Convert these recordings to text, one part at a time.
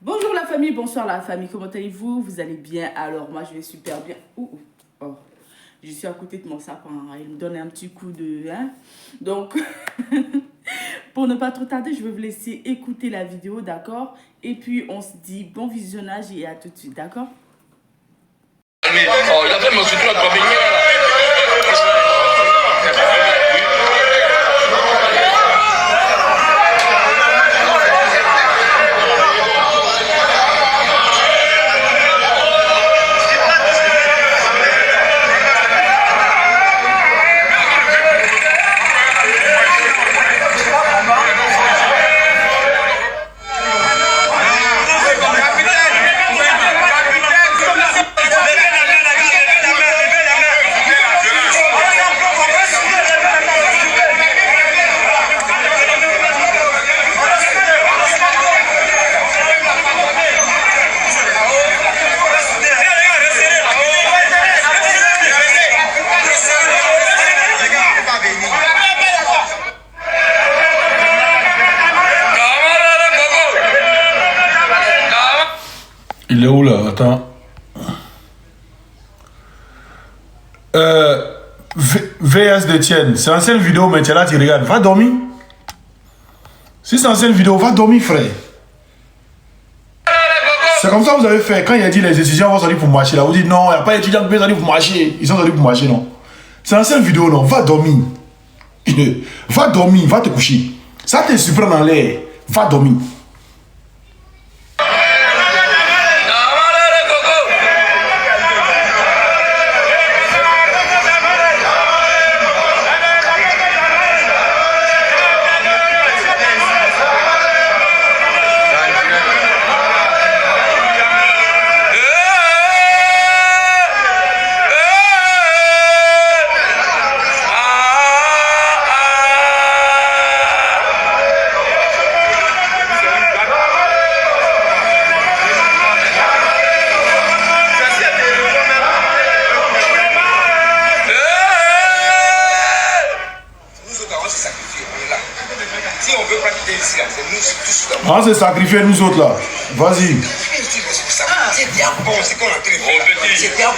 Bonjour la famille, bonsoir la famille, comment allez-vous? Vous allez bien? Alors moi je vais super bien. Oh. Je suis à côté de mon sapin, il me donne un petit coup de... Donc, pour ne pas trop tarder, je vais vous laisser écouter la vidéo, d'accord? Et puis on se dit bon visionnage et à tout de suite, d'accord? Il a fait mon soutien à Il est où là? Attends. VS d'Etienne. C'est l'ancienne vidéo, mais tu es là, tu regardes. Va dormir. Si c'est l'ancienne vidéo, va dormir, frère. C'est comme ça que vous avez fait. Quand il a dit les étudiants vont sortir pour marcher, là, vous dites non, il n'y a pas d'étudiants qui vont sortir pour marcher. Ils sont sortis pour marcher, non. C'est l'ancienne vidéo, non. Va dormir. Va dormir, va te coucher. Ça te surprend dans l'air. Va dormir. On va se sacrifier nous autres là. Vas-y. C'est bien bon, c'est qu'on a très fait. C'est bien bon.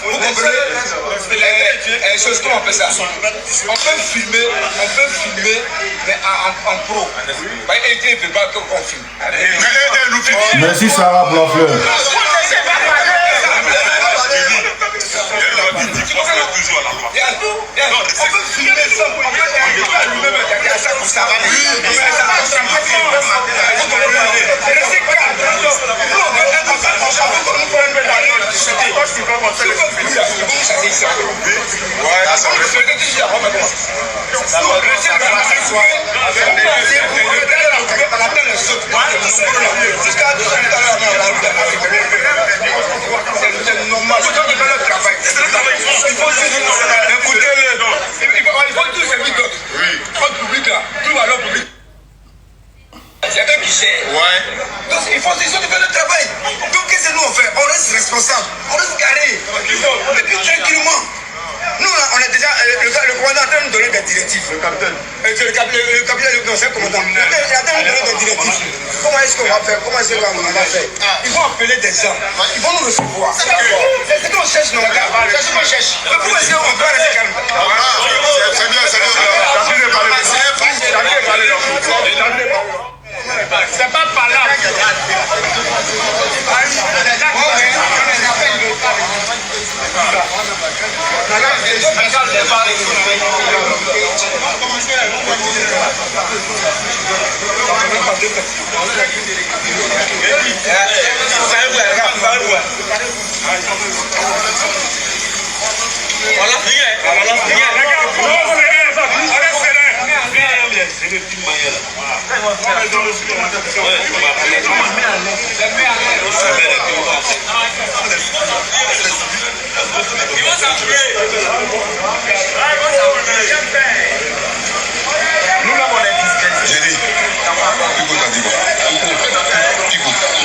Vous comprenez? Chose comment on fait ça? On peut filmer, mais en pro. Et ne veut pas qu'on filme. Merci Sarah pour la fleur. On peut filmer ça pour donc il faut faire le travail. Donc qu'est-ce que nous on fait? On reste responsable, on reste carré. Et puis tranquillement. Nous on a déjà le commandant a nous donné des directives. Le capitaine. Le capitaine, non c'est le commandant. Il a donné des directives. Comment est-ce qu'on va faire? Comment est-ce qu'on va faire? Ils vont appeler des gens. Ils vont nous recevoir. C'est ce qu'on cherche, non? C'est ce qu'on cherche. Pourquoi est-ce qu'on doit rester calme? C'est bien, c'est bien. C'est pas par là.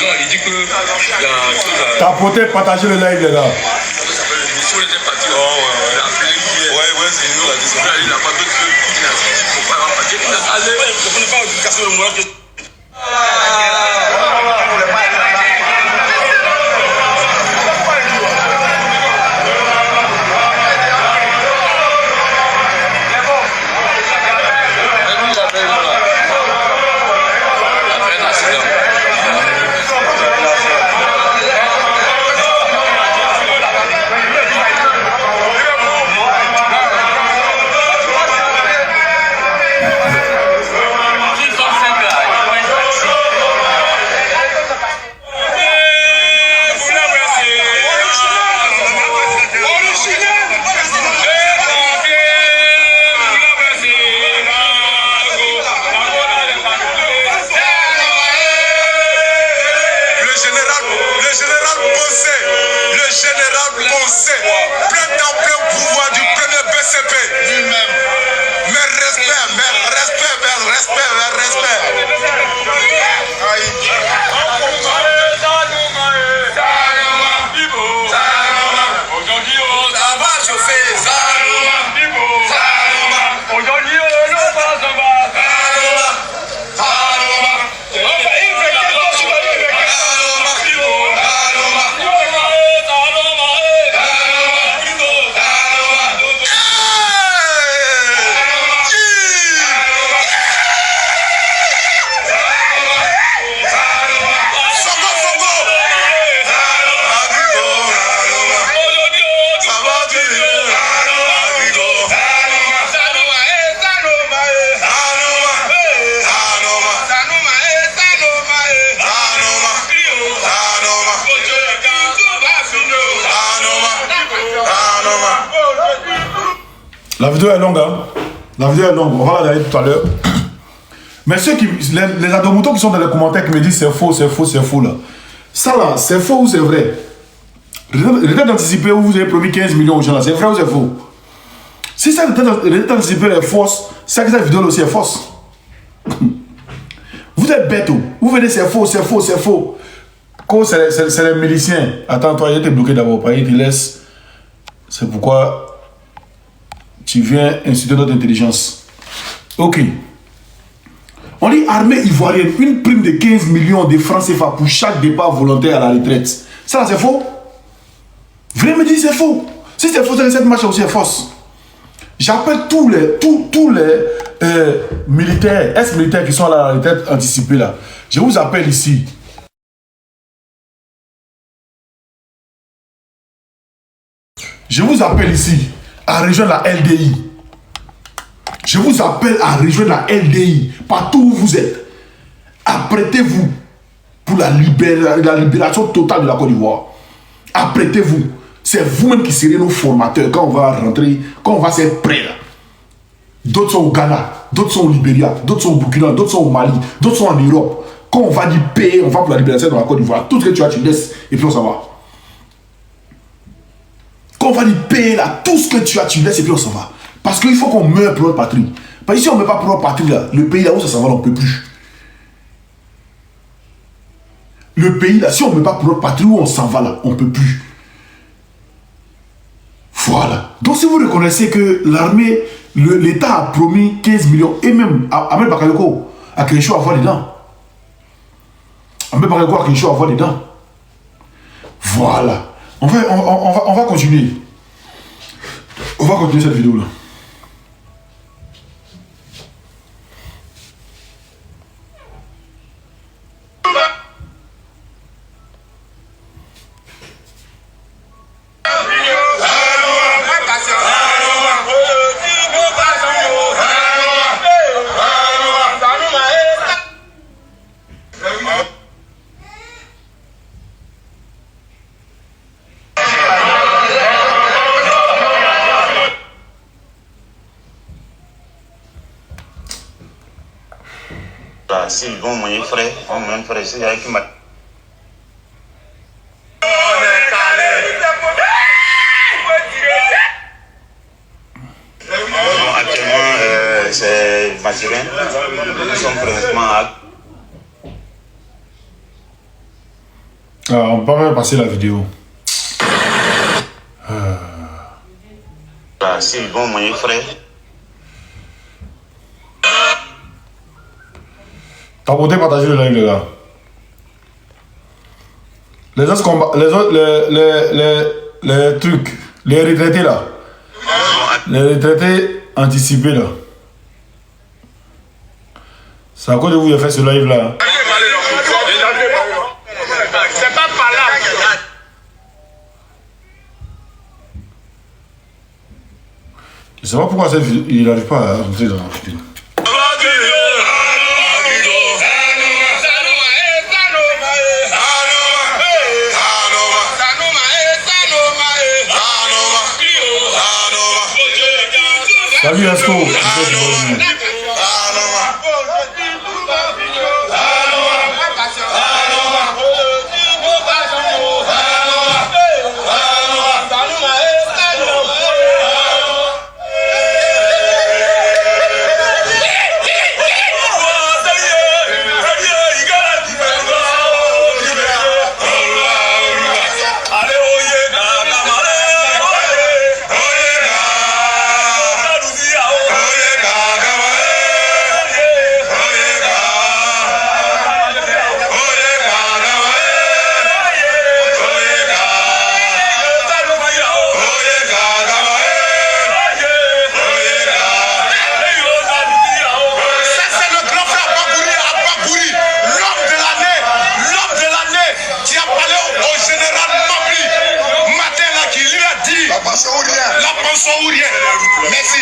Non, il dit que tapoter, partager le live là. il était parti. Ouais, c'est nous la discussion. Il n'a pas d'autres trucs. Il n'a pas La vidéo est longue, hein? La vidéo est longue, on va la regarder tout à l'heure. Mais ceux qui, les adomoutons qui sont dans les commentaires qui me disent c'est faux, c'est faux, c'est faux là. Ça là, c'est faux ou c'est vrai? Retraite anticipée où vous avez promis 15 millions aux gens là, c'est vrai ou c'est faux? Si cette retraite anticipée est fausse, c'est que cette vidéo aussi est fausse. Vous êtes bête, vous venez c'est faux, c'est faux, c'est faux. Quand c'est les miliciens. Attends, toi, il était bloqué d'abord, il te laisse. C'est pourquoi tu viens insulter notre intelligence. Ok. On dit armée ivoirienne, une prime de 15 millions de francs CFA pour chaque départ volontaire à la retraite. Ça, c'est faux? Venez me dire c'est faux. Si c'est faux, cette marche aussi est fausse. J'appelle tous les militaires, ex-militaires qui sont à la retraite anticipée là. Je vous appelle ici. Je vous appelle ici à rejoindre la LDI. Je vous appelle à rejoindre la LDI partout où vous êtes. Apprêtez-vous pour la libération totale de la Côte d'Ivoire. Apprêtez-vous. C'est vous-même qui serez nos formateurs quand on va rentrer, quand on va être prêt là. D'autres sont au Ghana, d'autres sont au Libéria, d'autres sont au Burkina, d'autres sont au Mali, d'autres sont en Europe. Quand on va dire payer, on va pour la libération de la Côte d'Ivoire. Tout ce que tu as, tu laisses et puis on s'en va. Quand on va dire payer là, tout ce que tu as, tu laisses et puis on s'en va. Parce qu'il faut qu'on meure pour notre patrie. Parce que si on ne meurt pas pour notre patrie là, le pays là où ça s'en va, on ne peut plus. Le pays là, si on ne meurt pas pour notre patrie où on s'en va là, on ne peut plus. Voilà. Donc si vous reconnaissez que l'armée, l'État a promis 15 millions, et même Ahmed Bakayoko, à Kéchou avoir les dents. Ahmed Bakayoko à Kéchou avoir les dents. Voilà. On va continuer. On va continuer cette vidéo là. S'ils vont mon frère, mon frère, c'est avec qui m'a. Actuellement, c'est Mathurin. Nous sommes présentement à. On peut pas passer la vidéo. S'ils vont mon frère. Tapotez, partagez le live, les gars. Les autres combats, les trucs, les retraités là. Les retraités anticipés là. C'est à cause de vous que j'ai fait ce live là. C'est pas par là. Je sais pas pourquoi il n'arrive pas à rentrer dans la vidéo. Salut Asco. La pension ou rien. Merci.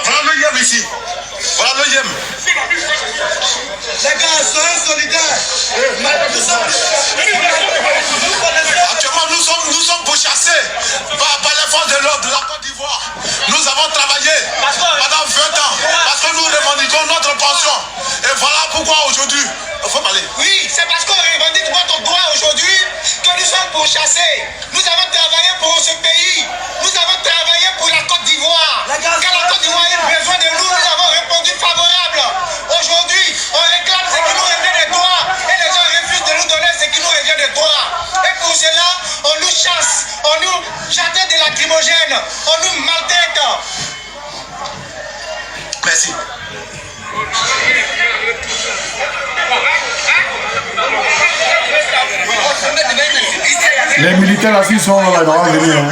Voilà le yem ici. Voilà le yem. Les gars, soyez solidaires. Actuellement, nous sommes pourchassés par les forces de l'ordre de la Côte d'Ivoire. Nous avons travaillé pendant 20 ans parce que nous revendiquons notre pension. Et voilà pourquoi aujourd'hui, il faut parler. Oui, c'est parce qu'on revendique notre droit aujourd'hui que nous sommes pourchassés. Nous avons travaillé pour ce pays. Nous avons travaillé pour la Côte d'Ivoire. Quand la Côte d'Ivoire a besoin de nous, nous avons répondu favorable. Aujourd'hui, on réclame ce qui nous revient des droits et les gens refusent de nous donner ce qui nous revient des droits. Et pour cela, on nous chasse, on nous jette de lacrymogènes. lacrymogènes, on nous maltraite. Merci. Les militaires là, s'ils sont là, ils vont venir. Hein.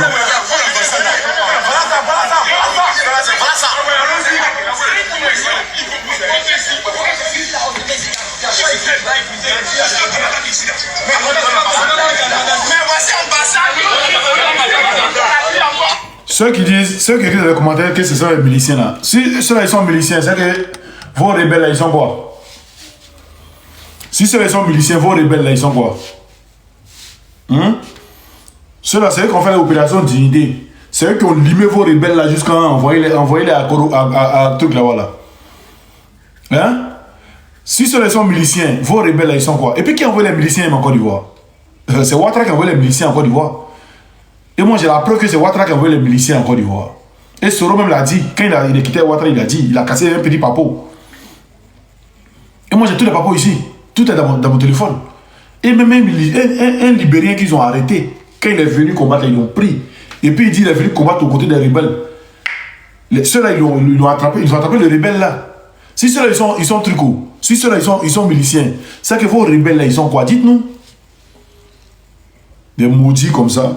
Ceux qui disent dans les commentaires que ce sont les miliciens là, si ceux-là ils sont miliciens, c'est que vos rebelles là ils sont quoi? Si ceux-là ils sont miliciens, vos rebelles là ils sont quoi? Ceux-là c'est eux qui ont fait l'opération dignité. C'est eux qui ont limé vos rebelles là jusqu'à envoyer les à truc là-bas là. Hein? Si ceux-là sont miliciens, vos rebelles là ils sont quoi? Et puis qui a envoyé les miliciens en Côte d'Ivoire? C'est Ouattara qui a envoyé les miliciens en Côte d'Ivoire. Et moi j'ai la preuve que c'est Ouattara qui a envoyé les miliciens en Côte d'Ivoire. Et Soro même l'a dit, quand il a quitté Ouattara, il a dit, il a cassé un petit papeau. Et moi j'ai tous les papeaux ici, tout est dans mon téléphone. Et même un Libérien qu'ils ont arrêté, quand il est venu combattre, ils l'ont pris. Et puis il dit qu'il est venu combattre aux côtés des rebelles. Ceux-là, ils ont attrapé les rebelles là. Si ceux-là, ils sont tricots, si ceux-là, ils sont miliciens, c'est que vos rebelles là, ils sont quoi? Dites-nous. Des maudits comme ça.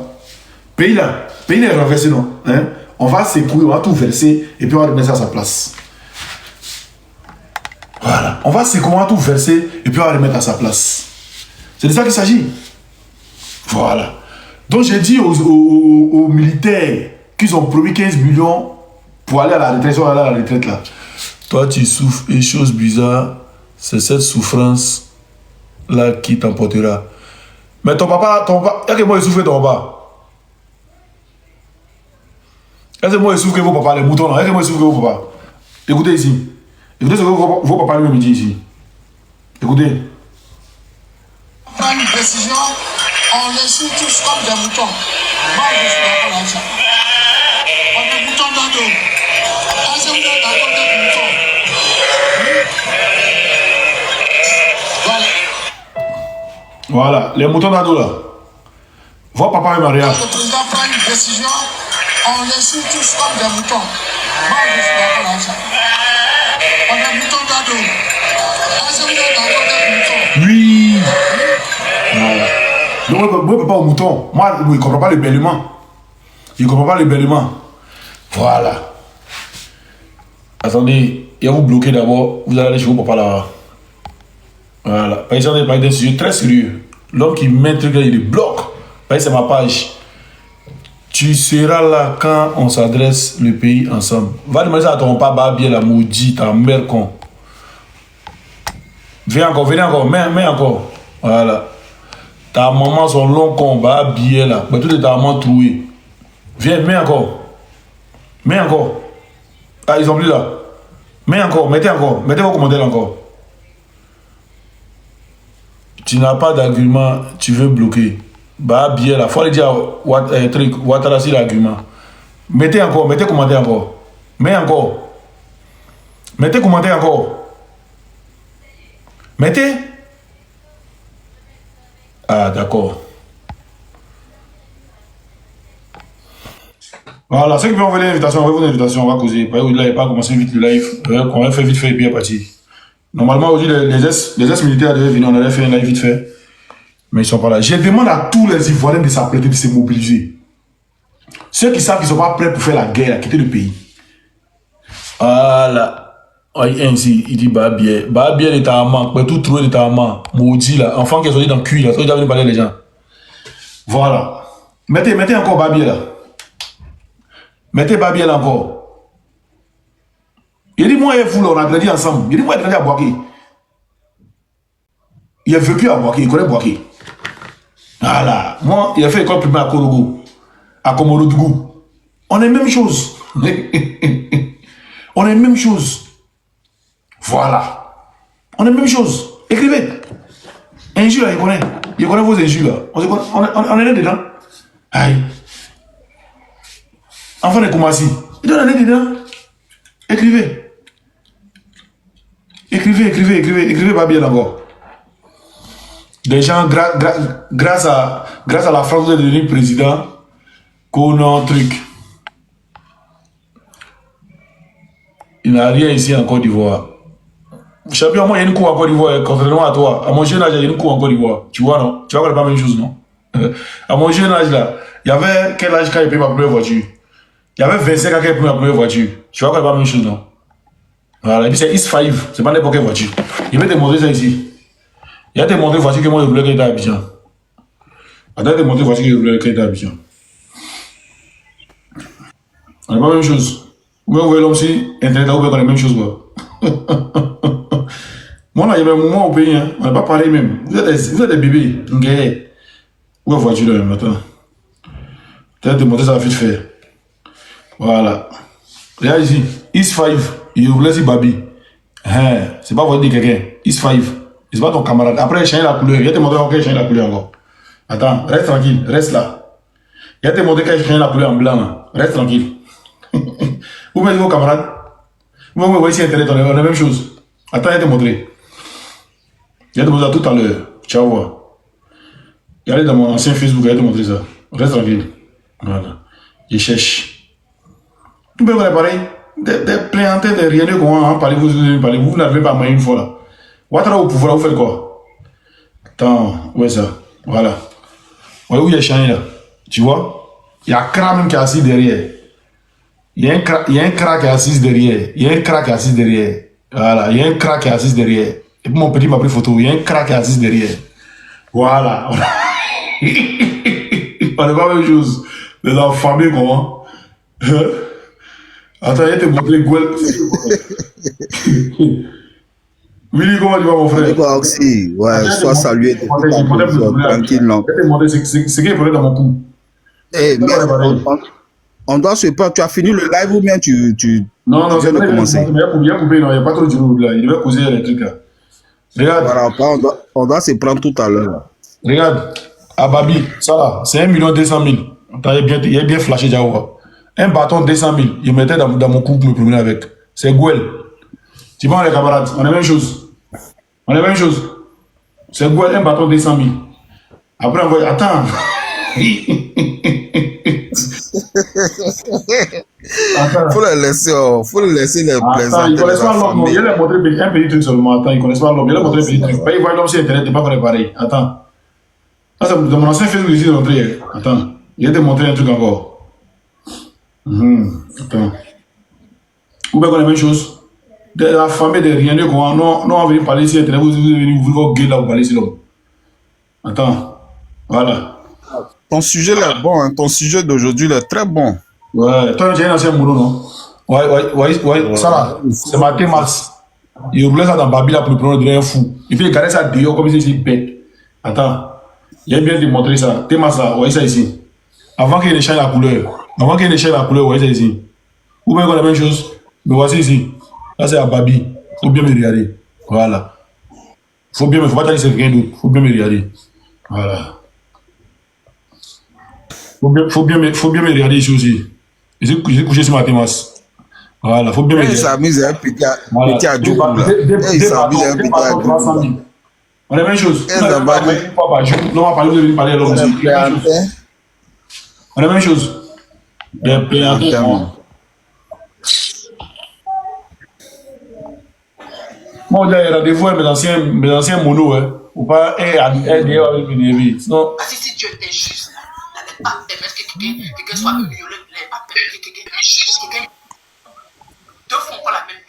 Pays là est renversé, non? Hein? On va secouer, on va tout verser et puis on va remettre ça à sa place. Voilà. On va secouer, on va tout verser et puis on va remettre à sa place. C'est de ça qu'il s'agit. Voilà. Donc j'ai dit aux militaires qu'ils ont promis 15 millions pour aller à la retraite. Ils sont allés à la retraite là. Toi tu souffres et chose bizarre, c'est cette souffrance là qui t'emportera. Mais ton papa, il y a que moi il souffre de ton papa. Est-ce que moi, il souffre que vos papas, les moutons là? Est-ce que moi, il souffre que vos papas? Écoutez ici. Écoutez ce que vos papas lui-même disent ici. Écoutez. On prend une décision, on les suit tous comme des moutons. Moi, je suis d'accord avec ça. On est moutons dans l'eau. Est-ce que vous êtes d'accord d'être moutons? Voilà, les moutons dans l'eau là. Vos papas et Maria. Le président prend une décision. On les suit tous comme des moutons. Moi, je suis d'accord avec ça. On est moutons d'ado. Est-ce que vous êtes d'accord d'être moutons? Oui. Voilà. Donc, moi, papa au mouton. Moi, il ne comprend pas le bêlement. Il ne comprend pas le bêlement. Voilà. Attendez, il va vous bloquer d'abord. Vous allez aller chez vos papas là. Voilà. Par exemple, il parle d'un sujet très sérieux. L'homme qui met un truc là, il le bloque. Par exemple, c'est ma page. Tu seras là quand on s'adresse le pays ensemble. Va demander ça à ton papa, bien la maudit, ta mère con. Viens encore, venez encore, mets encore. Voilà. Ta maman, son long con, bah bien là. Mais tout est ta maman trouée. Viens, mets encore. Mets encore. Ah, ils sont plus là. Mets encore, mettez encore. Mettez vos commentaires encore. Tu n'as pas d'argument, tu veux bloquer. Bah bien là, faut aller dire Ouattara c'est l'argument. Mettez encore, mettez commentaire encore. Mets encore. Mettez commentaire encore. Mettez. Ah d'accord. Voilà, ceux qui veulent envoyer l'invitation, envoyez vos invitations, on va causer. Là, il n'a pas commencé vite le live. On va faire vite fait et puis il est parti. Normalement aujourd'hui les ex-militaires devaient venir, on allait faire un live vite fait. Mais ils ne sont pas là. Je demande à tous les Ivoiriens de s'apprêter, de se mobiliser. Ceux qui savent qu'ils ne sont pas prêts pour faire la guerre, à quitter le pays. Voilà. Ainsi, il dit Babie. Babie est à main. Tout trouvé est à main. Maudit là. Enfant qui est sorti dans le cul là. Il est venu parler les gens. Voilà. Mettez encore Babie là. Mettez Babie là encore. Il dit moi et vous là, on a grandi ensemble. Il dit moi, il a grandi à Boaké. Il a vécu à Boaké. Il connaît Boaké. Voilà. Moi, il a fait école primaire à Korogo, à Komorodougou. On est même chose. On est même chose. Voilà. On est même chose. Écrivez. Injure, il connaît. Il connaît vos injures là. On est là dedans. Aïe. Enfant de Koumassi. Il doit aller dedans. Écrivez. Écrivez pas bien d'abord. Des gens, grâce à la France, vous êtes devenu président, qu'on a un truc. il n'a rien ici en Côte d'Ivoire. Champion, moi, il y a une cour en Côte d'Ivoire, contrairement à toi. À mon jeune âge, il y a une cour en Côte d'Ivoire. Tu vois, non? Tu vois que c'est pas la même chose, non? À mon jeune âge, là, il y avait quel âge quand il payait ma première voiture? Il y avait 25 ans quand il payait ma première voiture. Tu vois que c'est pas la même chose, non? Voilà, et puis c'est X5, c'est pas n'importe quelle voiture. Je vais te montrer ça ici. Il y a des montées voitures que moi je voulais qu'il était à Abidjan. Attends, des montées voitures que je voulais qu'il était à Abidjan. On n'est pas la même chose. Vous voyez l'homme si Internet a ouvert la même chose. Moi, là, il y a un moment au pays, hein. On n'est pas pareil même. Vous êtes des bébés. Ok. Où est la voiture là, maintenant? Peut-être de monter ça vite fait. Voilà. Regarde ici. X5. Il voulait dire Babi. Hein. C'est pas voiture de quelqu'un. X5. C'est pas ton camarade. Après, il change la couleur. Il a te montré encore qu'il change la couleur encore. Attends, reste tranquille. Reste là. Il a te montré qu'il change la couleur en blanc. Là. Reste tranquille. Vous mettez vos camarades. Vous voyez ici Internet, on a la même chose. Attends, il a te montré. Il a te montré tout à l'heure. Ciao, voir. Il y a dans mon ancien Facebook, il a te montré ça. Reste tranquille. Voilà. Je cherche. Vous pouvez voir pareil. Des plaignantés, des rien de comment vous n'arrivez pas à mailler une fois là. Ouattara au pouvoir, vous faites quoi? Attends, où est ça? Voilà. Où il y a Chani là? Tu vois? Il y a Kra même qui est assis derrière. Il y a un Kra qui est assis derrière. Il y a un Kra qui est assis derrière. Voilà, il y a un Kra qui est assis derrière. Et puis mon petit m'a pris photo. Il y a un Kra qui est assis derrière. Voilà. On n'est pas la même chose. Mais dans la famille, comment? Attends, il y a te montré Gouel. Willy, comment tu vas, mon frère? Toi aussi, ouais, sois salué. Tranquille, non. C'est qu'il est dans mon cou. Eh, mais on doit se prendre. Tu as fini le live ou bien tu non, viens de commencer? Il a coupé, non, il n'y a pas trop de jours là. Il devait causer les trucs là. Regarde. Voilà, on doit se prendre tout à l'heure. Regarde, à Babi, ça là, c'est 1 200 000. Il est bien flashé déjà. Un bâton 200 000, il mettait dans mon cou pour me promener avec. C'est Gouel. Tu vois, les camarades, on est la même chose. On est la même chose. C'est Gouel, un bâton 200 000. Après, on va. Attends. Faut les laisser les plaisir. Ils connaissent pas l'homme. Il a montré un petit truc seulement. Attends, ils connaissent pas l'homme. Il a montré un petit truc. Il voit l'homme sur Internet, il n'est pas préparé. Attends. Ça, c'est dans mon ancien Facebook, ici, montré. Attends. Il a démontré un truc encore. Attends. Vous voyez la même chose. De la famille de rien de quoi. Non, on va venir parler ici. Vous venez ouvrir vos gueules là, vous parlez ici. Attends. Voilà. Ton sujet est bon, hein. Ton sujet d'aujourd'hui est très bon. Ouais, toi, tu es un ancien moulot, non? Ouais. Ça là, c'est ma Thémas. Il roulait ça dans Babi là pour le prendre de un fou. Il fait garder ça dehors comme si c'était bête. Attends. Il a bien démontré ça. Thémas là, voyez ça ici. Avant qu'il ne change la couleur. Voyez ça ici. Vous voyez la même chose? Mais voici ici. Là, c'est à Babi. Faut bien me regarder. Voilà. Faut pas dire que c'est rien d'autre. Faut bien me regarder. Voilà. Faut bien me regarder ici aussi. J'ai couché sur ma Thémas. Voilà, faut bien me regarder. Il s'amuse un petit à Djougou là. Il s'amuse un petit à Djougou. On a la même chose. Non, on va parler, vous devez parler à l'homme. On a la même chose. Des plaignants. Moi, j'ai rendez-vous avec mes anciens monos, hein. Ou pas aider avec mes dévis. Sinon. Si Dieu était juste, n'allait pas permettre que quelqu'un soit violé, n'allait pas permettre que quelqu'un soit quelqu'un. Deux font pas la même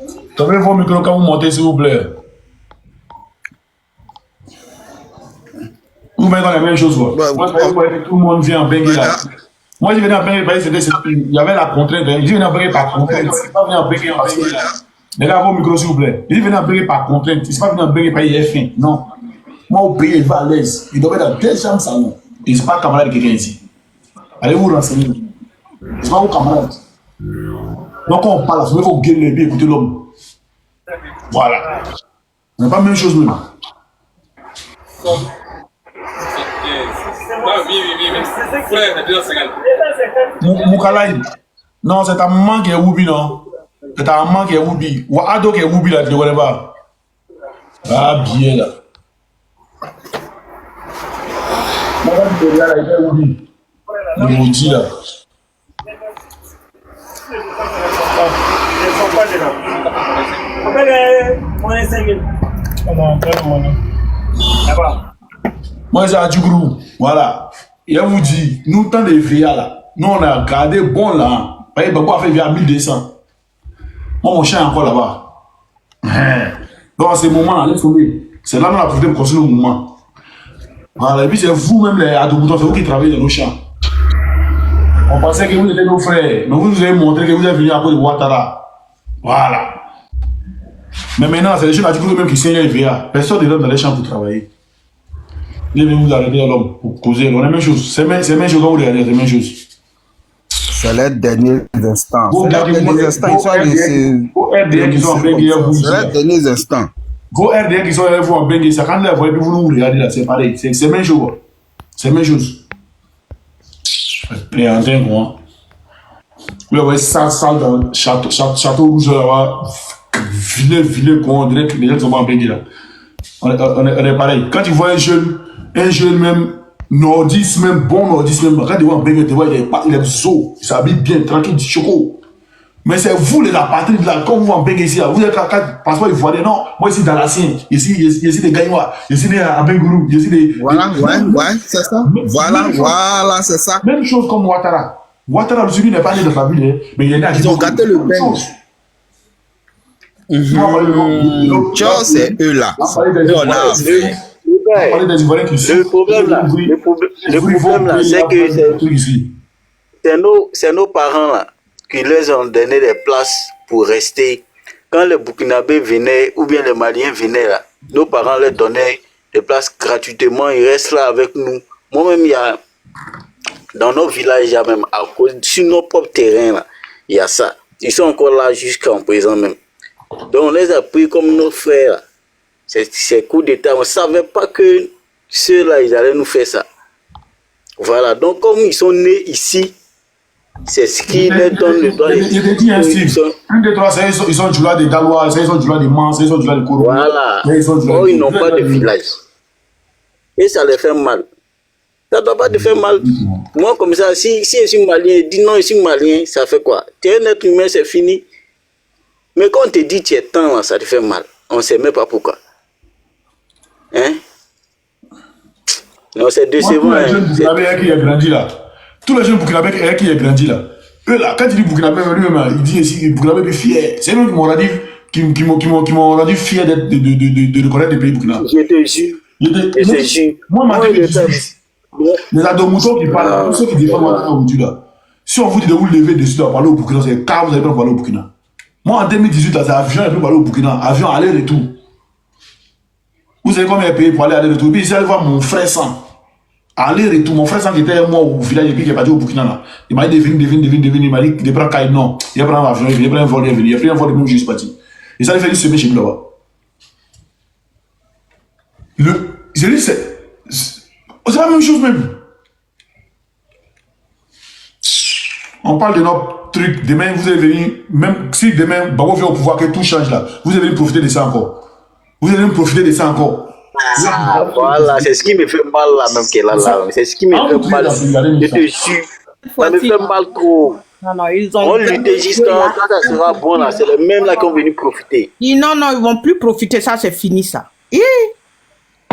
douleur. Tombez vos micros quand vous montez, s'il vous plaît. Vous mettez dans la même chose, quoi. Tout le monde vient en Bengue là. Moi, je venais en Bengue, il y avait la contrainte. Je venais en Bengue par contrainte. Je ne pas venu en Bengue parce que là. Les gars, vos micros, s'il vous plaît. Il venait en Bengue par contrainte. Il ne pas venu en Bengue parce qu'il est fin. Non. Moi, au pays, il va à l'aise. Il doit être dans 2 chambres salon. Il ne n'est pas camarade de quelqu'un ici. Allez vous renseigner. Ce n'est pas vos camarades. Donc, quand on parle, il faut gueuler les pieds, écouter l'homme. Voilà. Ce n'est pas la même chose, même. Moukalaï. Non, c'est ta maman qui est Woubi, non? C'est ta maman qui est Woubi. Ou Ado qui est Woubi, là, tu ne connais pas. Ah, bien, là. Maman qui est là, il est Woubi. Le maudit, là. Moi, c'est à Djougrou. Voilà. Et on vous dit, nous, tant de VA là, nous, on a gardé bon là. Par exemple, Babo a fait VA 1200. Moi, mon chien est encore là-bas. Donc, à ce moment-là, laisse tomber. C'est là qu'on a profité pour construire le mouvement. Voilà. Et puis, c'est vous-même, les adobutants, c'est vous qui travaillez dans nos champs. On pensait que vous étiez nos frères. Mais vous nous avez montré que vous êtes venus à cause de Ouattara. Voilà. Mais maintenant, c'est les jeunes à Djougrou même qui signent les VA. Personne ne rentre dans les champs pour travailler. Il est venu vous arrêter à l'homme pour causer. On a la même chose. C'est la même chose quand vous regardez, c'est la même chose. C'est les derniers instants. Vos C'est les derniers instants. Ils sont laissés. Vos RDA qui sont en Bengue, vous. C'est les derniers instants. Vos RDA qui sont avec vous en Bengue, ça quand les voix et puis vous nous regardez là, c'est pareil. C'est la même chose. C'est la même chose. Pléantin, quoi. Vous voyez ça dans château rouge là-bas. Vilain, quoi. On dirait que les gens sont pas en Bengue là. On est pareil. Quand tu vois un jeune même nordiste, même bon nordiste, même quand tu vois un Bengue, tu vois, il est zo, il s'habille bien, tranquille, du choco. Mais c'est vous les apatrides là, quand vous en Bengue ici, vous êtes passeport ivoirien, non, moi ici dans la Sienne, ici des Gaïnois, ici des Abengourou, ici des. Voilà, ouais, c'est ça. Voilà, c'est ça. Même chose comme Ouattara. Ouattara, le n'est pas né dans la ville, mais il est né à Ils ont gâté le Bengue. Tchao, c'est eux là. Le problème là, c'est que c'est nos parents là qui leur ont donné des places pour rester. Quand les Burkinabés venaient ou bien les Maliens venaient là, nos parents leur donnaient des places gratuitement. Ils restent là avec nous. Moi-même, il y a dans nos villages, il y a même à cause sur nos propres terrains là, il y a ça. Ils sont encore là jusqu'à présent même. Donc on les a pris comme nos frères. C'est coup d'État. On ne savait pas que ceux-là, ils allaient nous faire ça. Voilà. Donc comme ils sont nés ici, c'est ce qui leur donne le droit. Il était dit ainsi. Un des trois, ils sont du lait des Galois, ils sont du lait des Mans, ils sont du lait des Kourou. Voilà. Ils n'ont pas de village. Et ça les fait mal. Ça ne doit pas te faire mal. Moi, comme ça, si je suis malien, dis non, je suis malien, ça fait quoi? Tu es un être humain, c'est fini. Mais quand on te dit tu es temps, là, ça te fait mal. On ne sait même pas pourquoi. Hein? Non, c'est décevant. Tous les jeunes Burkinabés qui ont grandi là. Tous les jeunes Burkinabés qui ont grandi là. Eux là, quand il dit Burkinabé, lui-même, il dit ici, Burkinabé est fier. C'est eux qui m'ont rendu, fier de connaître le pays Burkina. Je te jure. Je te jure. Moi, les adomoutons qui parlent, tous ceux qui défendent aujourd'hui là. Si on vous dit de vous lever dessus, de parler au Burkina, c'est car vous n'avez pas parler au Burkina. Moi, en 2018, là, c'est avion, il peut parler au Burkina. Avion, aller-retour. Vous savez combien il a payé pour aller-retour? Et puis, il allait voir mon frère Sam. Aller-retour. Mon frère Sam qui était moi au village et puis qui est parti au Burkina. Là. Il m'a dit, devine. Il m'a dit, il prend Kaïd. Non. Il prend un avion, il prend un vol, il a pris un vol, il est même juste parti. Et ça, il fait une semaine chez nous là-bas. J'ai dit, c'est la même chose même. On parle de notre truc. Demain, vous allez venir, même si demain, Babo vient au pouvoir, que tout change là, vous allez profiter de ça encore. Voilà, c'est ce qui me fait mal là, même qu'elle a là. C'est ce qui me fait mal. Je te jure. Ça me fait mal trop. Non, ils on luttait juste quand ça sera bon là. C'est les mêmes là qui ont venu profiter. Non, ils vont plus profiter. Ça, c'est fini ça.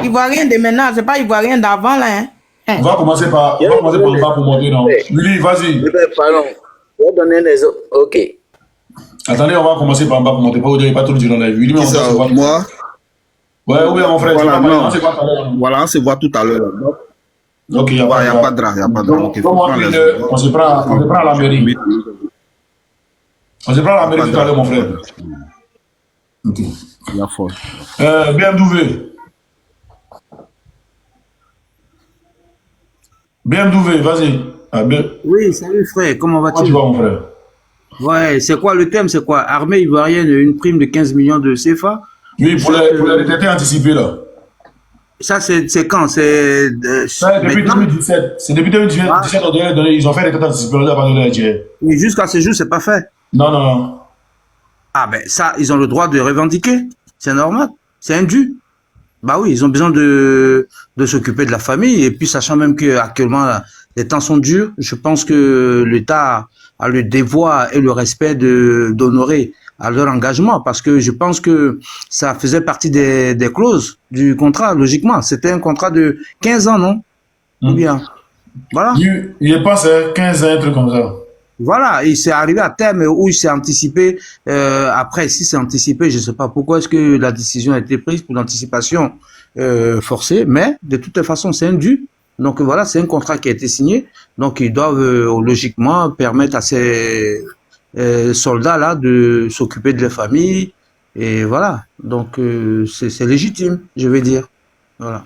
Ivoirien de maintenant, c'est pas Ivoirien d'avant là. On va commencer par le bas pour monter, non? Willy, vas-y. Pardon. Je vais donner les autres. Ok. Attendez, on va commencer par le bas pour monter. Pas vous dire pas tout le dire dans la vie. Willy, mais on se voit. Moi? Ouais, ou bien mon frère. Voilà, on se voit tout à l'heure. Ok, il n'y a pas de drame. On se prend à la mairie. On se prend à la mairie tout à l'heure, mon frère. Ok. Bien Douvé. Bien Douvé, vas-y. Oui, salut frère, comment vas-tu? Comment tu vas mon frère? Ouais, c'est quoi le thème? C'est quoi? Armée ivoirienne, une prime de 15 millions de CFA? Oui, pour les retraités anticipés là. Ça, c'est quand? C'est depuis 2017. C'est depuis 2017 ils ont fait les retraités anticipés, on a pas donné à Algérie. Mais jusqu'à ce jour, c'est pas fait. Non. Ah ben ça, ils ont le droit de revendiquer. C'est normal. C'est un dû. Bah oui, ils ont besoin de s'occuper de la famille. Et puis, sachant même que actuellement les temps sont durs, je pense que l'État a le devoir et le respect d'honorer à leur engagement, parce que je pense que ça faisait partie des clauses du contrat, logiquement. C'était un contrat de 15 ans, non? Ou bien, voilà. Je pense 15 ans, un truc comme ça. Voilà, il s'est arrivé à terme où il s'est anticipé. Après, si c'est anticipé, je ne sais pas pourquoi est-ce que la décision a été prise pour l'anticipation forcée, mais de toute façon, c'est un dû. Donc voilà, c'est un contrat qui a été signé. Donc ils doivent logiquement permettre à ces soldats-là de s'occuper de leur famille. Et voilà, donc c'est légitime, je vais dire. Voilà,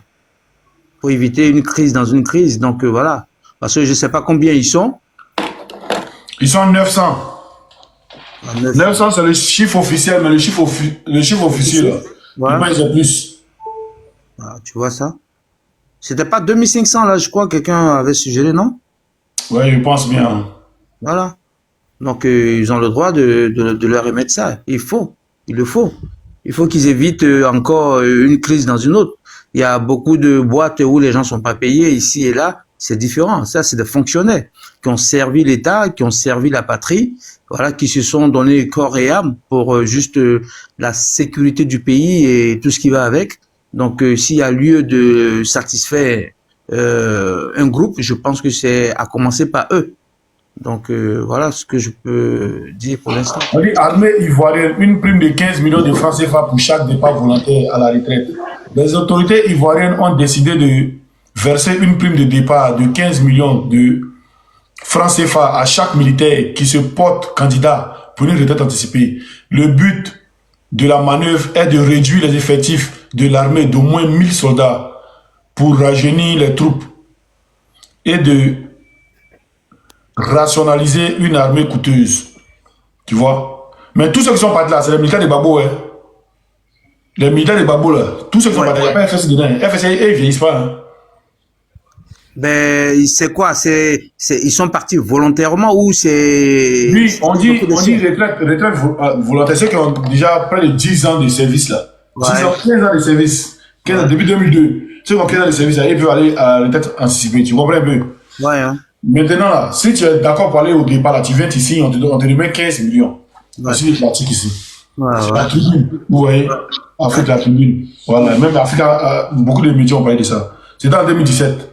pour éviter une crise dans une crise. Donc voilà, parce que je ne sais pas combien ils sont. Ils sont 900. 900, c'est le chiffre officiel, mais le chiffre officiel, là, Voilà. il y a plus. Ah, tu vois ça? C'était pas 2500 là, je crois, quelqu'un avait suggéré, non? Ouais, je pense bien. Voilà. Donc ils ont le droit de leur remettre ça. Il le faut. Il faut qu'ils évitent encore une crise dans une autre. Il y a beaucoup de boîtes où les gens sont pas payés ici et là. C'est différent. Ça, c'est des fonctionnaires qui ont servi l'État, qui ont servi la patrie, voilà, qui se sont donné corps et âme pour juste la sécurité du pays et tout ce qui va avec. Donc, s'il y a lieu de satisfaire un groupe, je pense que c'est à commencer par eux. Donc, voilà ce que je peux dire pour l'instant. On dit armée ivoirienne, une prime de 15 millions de francs CFA pour chaque départ volontaire à la retraite. Les autorités ivoiriennes ont décidé de verser une prime de départ de 15 millions de francs CFA à chaque militaire qui se porte candidat pour une retraite anticipée. Le but de la manœuvre est de réduire les effectifs de l'armée d'au moins 1000 soldats pour rajeunir les troupes et de rationaliser une armée coûteuse. Tu vois? Mais tous ceux qui sont partis là, c'est les militaires de Babo. Hein. Les militaires de Babo là, tous ceux qui sont partis, il n'y a pas FSC dedans. FSC, ils ne vieillissent pas. Hein. Ben, c'est quoi? Ils sont partis volontairement ou c'est... Oui, on dit retraite volontaire. Ceux qui ont déjà près de 10 ans de service là. Ouais. 10 ans, 15 ans de service. 15 ans, depuis 2002. Ceux qui ont 15 ans de service là, ils peuvent aller à la retraite anticipée. Tu comprends un peu? Ouais, hein. Maintenant là, si tu es d'accord pour aller au départ là, tu viens ici, on te remet 15 millions. Voici les pratiques ici. Ouais, ouais. La tribune, vous voyez, Afrique, la tribune. Voilà, même Afrique, beaucoup de médias ont parlé de ça. C'était en 2017.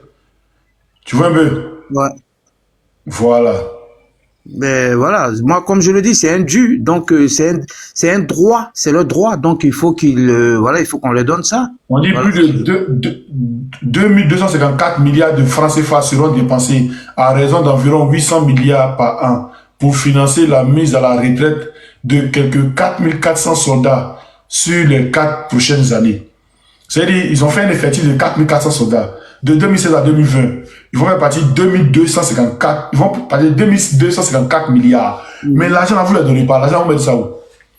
Tu vois un peu? Ouais. Voilà. Ben voilà, moi comme je le dis, c'est un dû, donc c'est un droit, c'est le droit, donc il faut il faut qu'on leur donne ça. On dit Voilà. plus de 2254 milliards de francs CFA seront dépensés à raison d'environ 800 milliards par an pour financer la mise à la retraite de quelques 4400 soldats sur les 4 prochaines années. C'est-à-dire, ils ont fait un effectif de 4400 soldats. De 2016 à 2020, ils vont faire partie 2254, ils vont partir 2254 milliards. Mais l'argent, vous ne le donnez pas. L'argent, on met ça où?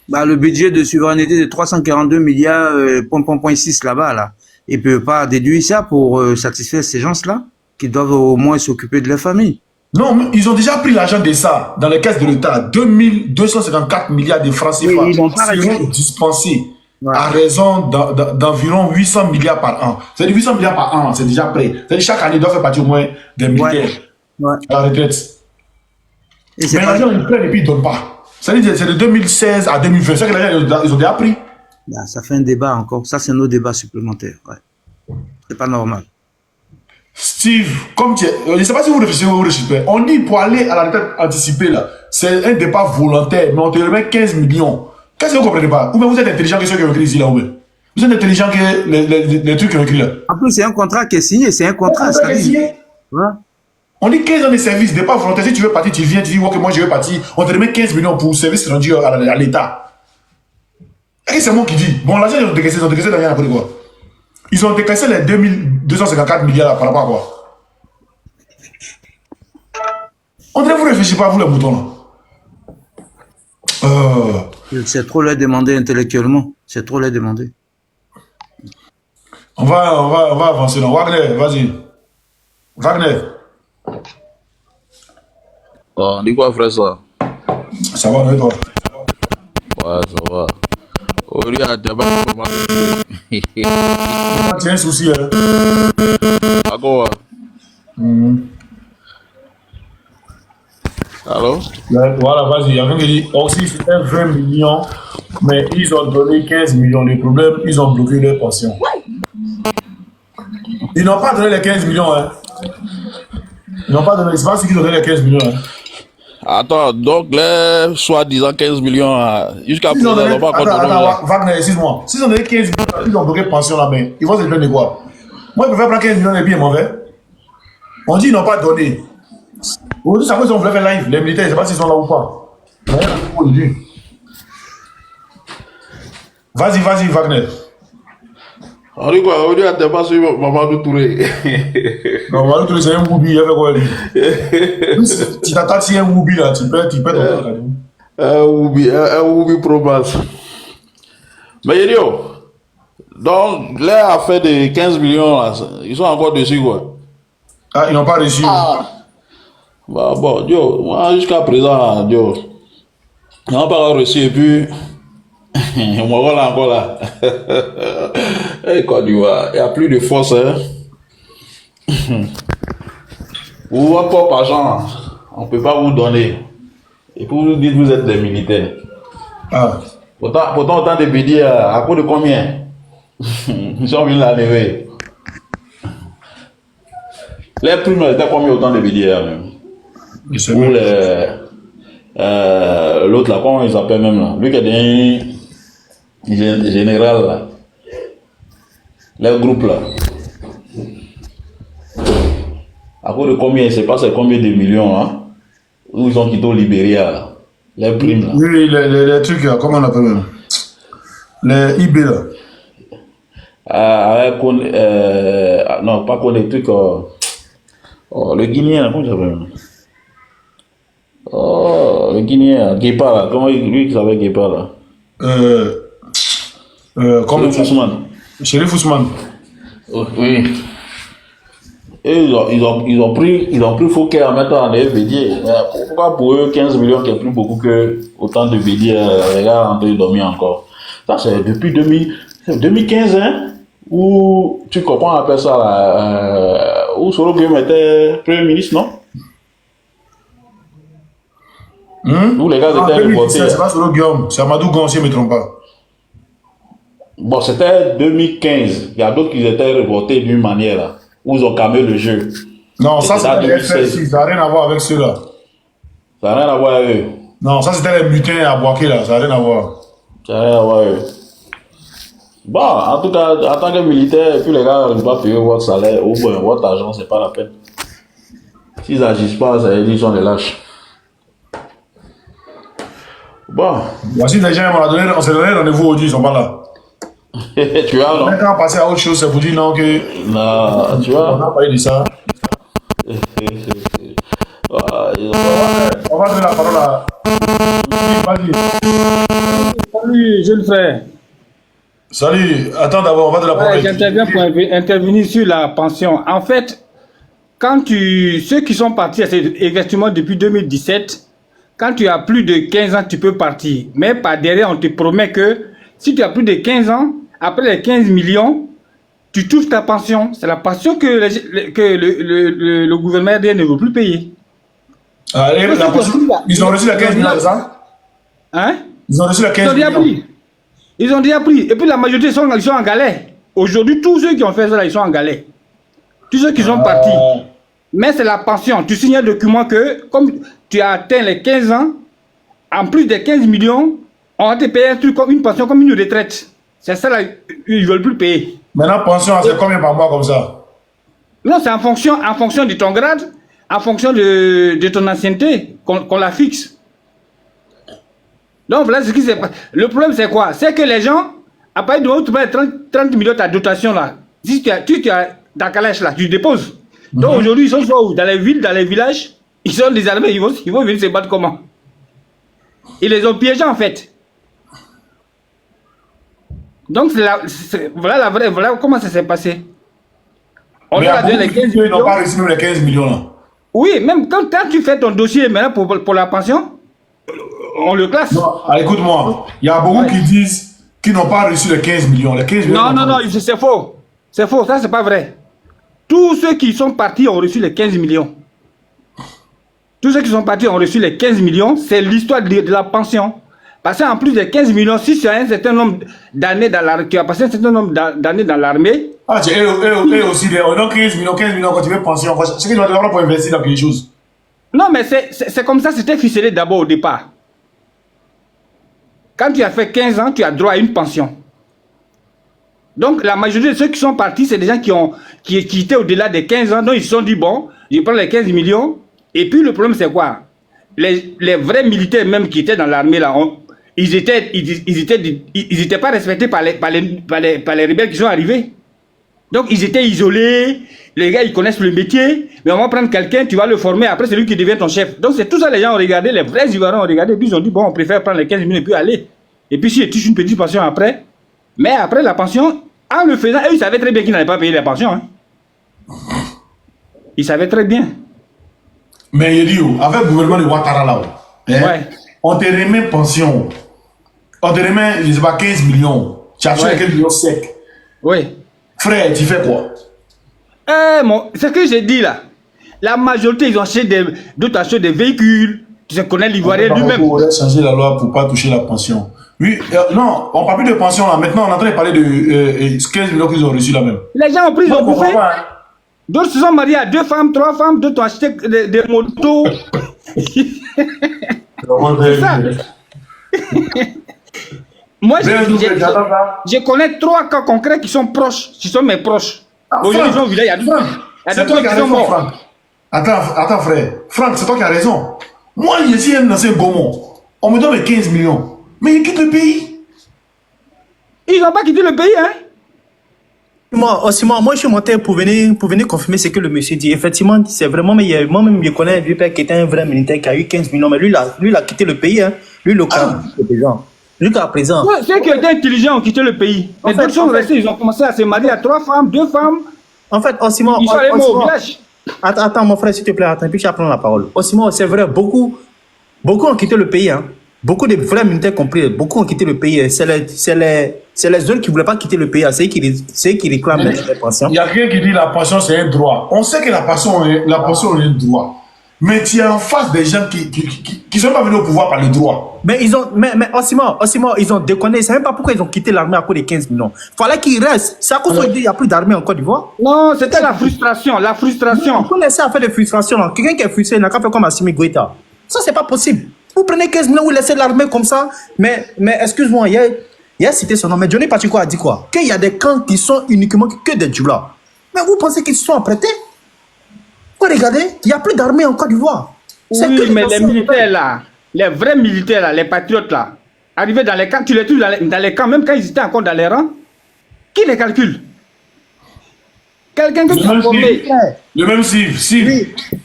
Bah, le budget de souveraineté de 342 milliards, point 6 là-bas, là. Ils ne peuvent pas déduire ça pour satisfaire ces gens-là, qui doivent au moins s'occuper de leur famille. Non, mais ils ont déjà pris l'argent de ça dans les caisses de l'État. 2254 milliards de francs CFA Oui, ils n'ont pas seront dispensés à raison d'environ 800 milliards par an. C'est-à-dire 800 milliards par an, c'est déjà prêt. C'est-à-dire chaque année, ils doivent faire partie au moins des militaires à la retraite. Mais l'argent, ils prennent et puis ils ne donnent pas. C'est-à-dire c'est de 2016 à 2020. C'est que l'argent, ils ont déjà pris. Là, ça fait un débat encore. Ça, c'est nos débats supplémentaires. Ouais. C'est pas normal. Steve, comme tu es, je ne sais pas si vous réfléchissez ou vous réfléchissez. On dit pour aller à la retraite anticipée, là, c'est un départ volontaire, mais on te remet 15 millions. Qu'est-ce que vous ne comprenez pas? Ou bien vous êtes intelligent que ceux qui ont écrit ici, là, ou bien vous êtes intelligent que les trucs qui ont écrit là. En plus, c'est un contrat qui est signé. C'est un contrat. C'est signé. Voilà. On dit 15 ans de service, départ volontaire. Si tu veux partir, tu viens, tu dis, ok, moi je veux partir. On te remet 15 millions pour service rendu à l'État. Et c'est moi qui dis. Bon, l'argent, ils ont décaissé l'argent après quoi? Ils ont décaissé les 2254 milliards là, par rapport à quoi? On dirait que vous ne réfléchissez pas, vous les moutons là. C'est trop leur demander intellectuellement. C'est trop leur demander. On va avancer là. Wagner, vas-y. Wagner. On dit quoi, frère, ça? Ça va, on est toi. Ouais, ça va. Regarde, tu as un souci, hein? À quoi? Allô? Voilà, vas-y. Il y a quelqu'un qui dit aussi c'était 20 millions, mais ils ont donné 15 millions. Le problème, ils ont bloqué leur pension. Ils n'ont pas donné les 15 millions. Hein. Ils n'ont pas donné. C'est pas ceux qui ont donné les 15 millions. Hein. Attends, donc les soi-disant 15 millions, jusqu'à présent, ils n'ont pas encore donné. Attends, Wagner, excuse-moi. S'ils ont donné 15 millions, ils ont bloqué pension là, mais ils vont se plaindre de quoi? Moi, je préfère prendre 15 millions et bien mauvais. On dit qu'ils n'ont pas donné. Aujourd'hui, ça veut dire qu'on voulait faire live. Les militaires, je ne sais pas s'ils sont là ou pas. Vas-y, Wagner. On dit quoi? On dit à tes pas sur Mamadou Touré. Non, Mamadou Touré, c'est un Woubi. Il y avait quoi, lui? Si t'attaques, c'est un Woubi, là. Tu perds ton temps. Un Woubi pro-base. Mais Yo, donc, les affaires de 15 millions, là, ils sont encore dessus, quoi. Ah, ils n'ont pas reçu. Bah, bon, Dieu, moi, jusqu'à présent, Dieu, ils n'ont pas reçu, et puis, moi, voilà encore là. Et Côte d'Ivoire, il n'y a plus de force, hein. Vous, votre propre argent, on ne peut pas vous donner. Et puis, vous dites que vous êtes des militaires. Pourtant, autant de bédier, à cause de combien? Ils sont venus l'enlever. Les primes étaient combien autant de bédier, même? Ou l'autre là, comment il s'appelle même là? Lui qui est un général là. Les groupes là. À cause de combien, je ne sais pas c'est combien de millions hein? Où ils ont quitté au Libéria là. Les primes là. Oui, les trucs là, comment on appelle même? Les IB là. Non, pas qu'on les trucs. Le Guinéen, comment il s'appelle? Oh, le Guinéen, Guépard là, comment lui qui s'appelle Guépard là? Comment Ousmane. Chérif Ousmane. Oui. Et ils ont pris Fouquet à mettre en bédier. Pourquoi pour eux 15 millions qui est plus beaucoup que autant de bédier, les gars en train de dormir encore? Ça c'est depuis 2015, hein? Où tu comprends, on appelle ça là, où Soro Guillaume était Premier ministre, non? Où les gars étaient reportés. C'est pas Soro Guillaume, c'est Amadou Gon, si je ne me trompe pas. Bon, c'était 2015. Il y a d'autres qui étaient reportés d'une manière là, où ils ont calmé le jeu. Non, ça c'était les FSI, ça n'a rien à voir avec ceux-là. Ça n'a rien à voir avec eux. Non, ça c'était les mutins à Boaké là, ça n'a rien à voir. Ça n'a rien à voir avec eux. Bon, en tout cas, en tant que militaire, et puis les gars ne vont pas payer votre salaire ou bon, votre argent, c'est pas la peine. S'ils n'agissent pas, ça veut dire qu'ils sont des lâches. Bon. Voici les gens, on s'est donné rendez-vous aujourd'hui, ils sont pas là. Tu vois, non? Quand on passe à autre chose, c'est pour dire non que. Non, tu vois. On a parlé de ça. On va donner la parole à. Vas-y. Salut, jeune frère. Salut, attends d'abord, on va donner la parole. J'interviens pour intervenir sur la pension. En fait, ceux qui sont partis, c'est exactement depuis 2017, quand tu as plus de 15 ans, tu peux partir. Mais par derrière, on te promet que si tu as plus de 15 ans, après les 15 millions, tu touches ta pension. C'est la pension que le gouvernement ne veut plus payer. Allez, ils ont reçu la 15 millions, c'est ça? Hein? Ils ont reçu la 15 millions. Ils ont déjà pris. Et puis la majorité, ils sont en galère. Aujourd'hui, tous ceux qui ont fait ça, ils sont en galère. Tous ceux qui sont partis. Mais c'est la pension. Tu signes un document que, comme tu as atteint les 15 ans, en plus des 15 millions, on va te payer un truc comme une pension, comme une retraite. C'est ça, là, ils ne veulent plus payer. Maintenant, pension, c'est combien par mois comme ça? Non, c'est en fonction de ton grade, en fonction de ton ancienneté, qu'on la fixe. Donc, voilà ce qui s'est passé. Le problème, c'est quoi? C'est que les gens, après, tu vas 30 millions de ta dotation, là. Si tu as ta calèche, là, tu déposes. Donc, aujourd'hui, ils sont soit où? Dans les villes, dans les villages, ils sont désarmés, ils vont venir se battre comment? Ils les ont piégés, en fait. Donc, voilà comment ça s'est passé. On a donné les 15 millions. Ils n'ont pas reçu les 15 millions, là. Oui, même quand tu fais ton dossier maintenant pour la pension, on le classe. Non, écoute-moi, il y a beaucoup qui disent qu'ils n'ont pas reçu les 15 millions. Les 15 millions non, c'est faux. C'est faux, ça c'est pas vrai. Tous ceux qui sont partis ont reçu les 15 millions. Tous ceux qui sont partis ont reçu les 15 millions. C'est l'histoire de la pension. Parce qu'en plus des 15 millions, si tu as un certain nombre d'années dans l'armée, tu as passé un certain nombre d'années dans l'armée. Ah, tu es aussi, donc 15 millions quand tu veux pension, c'est que tu vas devoir pour investir dans quelque chose. Non, mais c'est comme ça, c'était ficelé d'abord au départ. Quand tu as fait 15 ans, tu as droit à une pension. Donc, la majorité de ceux qui sont partis, c'est des gens qui étaient au-delà des 15 ans. Donc, ils se sont dit, bon, je prends les 15 millions. Et puis, le problème, c'est quoi? Les vrais militaires même qui étaient dans l'armée, là, ils étaient pas respectés par les rebelles qui sont arrivés. Donc, ils étaient isolés. Les gars, ils connaissent le métier. Mais on va prendre quelqu'un, tu vas le former. Après, c'est lui qui devient ton chef. Donc, c'est tout ça, les gens ont regardé. Les vrais Ivoiriens ont regardé. Et puis, ils ont dit, bon, on préfère prendre les 15 millions et puis aller. Et puis, si ils touchent une petite pension après. Mais après la pension, en le faisant, eux, ils savaient très bien qu'ils n'allaient pas payer la pension. Hein. Ils savaient très bien. Mais il dit, avec le gouvernement de Ouattara là, on te remet pension. On te remet, je ne sais pas, 15 millions. Tu as acheté 15 millions secs. Oui. Frère, tu fais quoi? C'est ce que j'ai dit là. La majorité, ils ont acheté d'autres achètent des véhicules. Tu connais l'Ivoirien lui-même. On va changer la loi pour ne pas toucher la pension. Oui, non, on ne parle plus de pension là. Maintenant, on est en train de parler de 15 millions qu'ils ont reçus là même. Les gens ont pris, ils ont bouffé. D'autres se sont mariés à 2 femmes, 3 femmes, d'autres ont acheté des motos. C'est ça. Moi, je connais 3 cas concrets qui sont proches, qui sont mes proches. Aujourd'hui, ils ont vu là, il y a 2 qui sont morts. Attends, frère. Franck, c'est toi qui as raison. Moi, je suis un ancien Gaumont. On me donne les 15 millions. Mais ils quittent le pays. Ils n'ont pas quitté le pays, hein? Moi, je suis monté pour venir confirmer ce que le monsieur dit. Effectivement, c'est vraiment, mais moi-même, je connais un vieux père qui était un vrai militaire qui a eu 15 millions, mais lui, il a quitté le pays, hein. Lui, le président. Jusqu'à présent. Ouais, ceux qui étaient intelligents ont quitté le pays. Mais d'autres sont restés, ils ont commencé à se marier à 3 femmes, 2 femmes. En fait, Simon, ils sont allés au village. Attends, mon frère, s'il te plaît, attends, puis je vais prendre la parole. Simon, c'est vrai, beaucoup ont quitté le pays, hein. Beaucoup de vrais militaires compris, beaucoup ont quitté le pays. C'est les zones qui ne voulaient pas quitter le pays. C'est eux qui réclament les pensions. Il y a quelqu'un qui dit la pension, c'est un droit. On sait que la pension est un droit. Mais tu es en face des gens qui ne sont pas venus au pouvoir par le droit. Mais Simon, ils ont déconné. Ils ne savaient pas pourquoi ils ont quitté l'armée à cause des 15 millions. Il fallait qu'ils restent. C'est à cause qu'il n'y a plus d'armée en Côte d'Ivoire. Non, c'était la frustration. La frustration. Il faut laisser à faire des frustrations. Quelqu'un qui est frustré, il n'a qu'à faire comme Assimi Goïta. Ça, c'est pas possible. Vous prenez 15 millions, vous laissez l'armée comme ça. Mais excuse-moi, il a cité son nom. Mais Johnny Pacheco a dit quoi? Qu'il y a des camps qui sont uniquement que des djoulas. Mais vous pensez qu'ils se sont apprêtés? Regardez, il n'y a plus d'armée en Côte d'Ivoire. Oui, mais les militaires là, les vrais militaires là, les patriotes là, arrivés dans les camps, tu les trouves dans les camps, même quand ils étaient encore dans les rangs, qui les calcule? Quelqu'un que tu as formé. Le même Steve,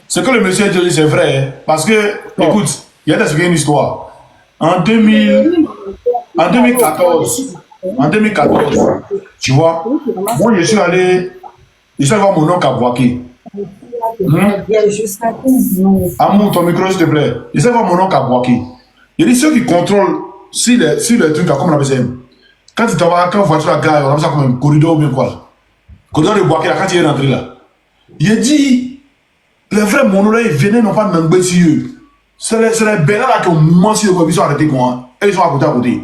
ce que le monsieur a dit, c'est vrai. Hein, parce que, écoute, il y a une histoire. En 2014, tu vois, moi je suis allé voir mon oncle à Boaké. Amour, ton micro s'il te plaît. Je sais voir mon oncle à Boaké. Il y a ceux qui contrôlent si les trucs comme on appelle ça. Quand tu t'en quand voiture à gare, on appelle ça comme un corridor ou bien quoi là. Corridor de Boaké là, quand il est rentré là. Il dit, les vrais monos là, ils venaient non pas de m'embêter sur eux. C'est les belles là qui ont moment sur eux, ils sont arrêtés quoi. Et ils sont à côté.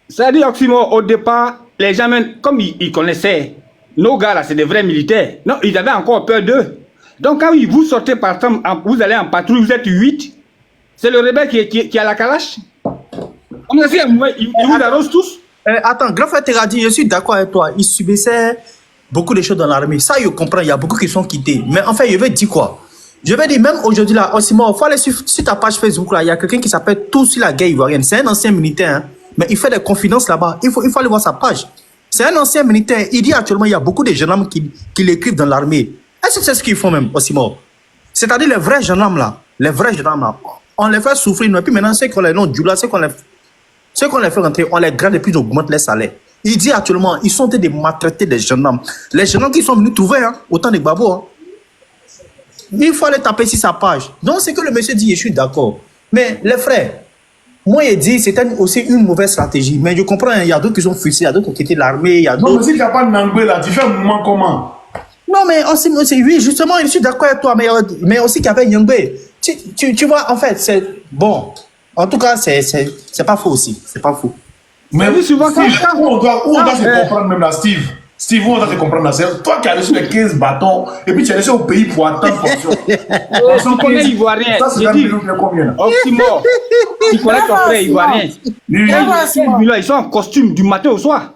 C'est-à-dire, Oximo, au départ, les gens, comme ils connaissaient, nos gars là, c'est des vrais militaires. Non, ils avaient encore peur d'eux. Donc quand vous sortez par exemple, vous allez en patrouille, vous êtes 8, c'est le rebelle qui a la calache. On a dit, ils vous arrosent tous. Attends, Grand Frère Teradi, je suis d'accord avec toi. Ils subissaient beaucoup de choses dans l'armée. Ça, je comprends, il y a beaucoup qui sont quittés. Mais en fait, je vais dire quoi? Je vais dire, même aujourd'hui, là, Simon, il faut aller sur ta page Facebook, là, il y a quelqu'un qui s'appelle Tout sur la guerre ivoirienne. C'est un ancien militaire, hein, mais il fait des confidences là-bas. Il faut aller voir sa page. C'est un ancien militaire. Il dit actuellement, il y a beaucoup de gendarmes qui l'écrivent dans l'armée. Est-ce que c'est ce qu'ils font même, Simon? C'est-à-dire les vrais gendarmes là, on les fait souffrir. Et puis maintenant, ceux qu'on les noms du là, ceux qu'on les fait rentrer, on les grade et puis on augmente les salaires. Il dit actuellement, ils sont des maltraités des gendarmes. Les gendarmes qui sont venus trouver, hein, autant de babos. Hein. Il faut aller taper sur sa page. Donc, c'est que le monsieur dit, je suis d'accord. Mais les frères, moi, il dit, c'était aussi une mauvaise stratégie. Mais je comprends, il y a d'autres qui sont frustrés, il y a d'autres qui ont quitté l'armée, il y a d'autres... Non, mais si tu n'as pas de Nangoué là, tu fais un mouvement comment? Non, mais aussi, oui, justement, je suis d'accord avec toi, mais aussi qu'il y avait Nyangbe. Tu vois, en fait, c'est bon. En tout cas, c'est pas faux aussi. C'est pas faux. Mais Oui, souvent, Steve, quand- où on doit se Ah, comprendre même là, Steve. Steve, où on doit se comprendre là. C'est toi qui as reçu les 15 bâtons et puis tu es laissé au pays pour attendre fonction. Tu connais l'Ivoirien. Ça, c'est J'ai un dit, million de combien là? Oxymore. Tu connais ton frère Ivoirien. Oui. 15 millions, ils sont en costume du matin au soir.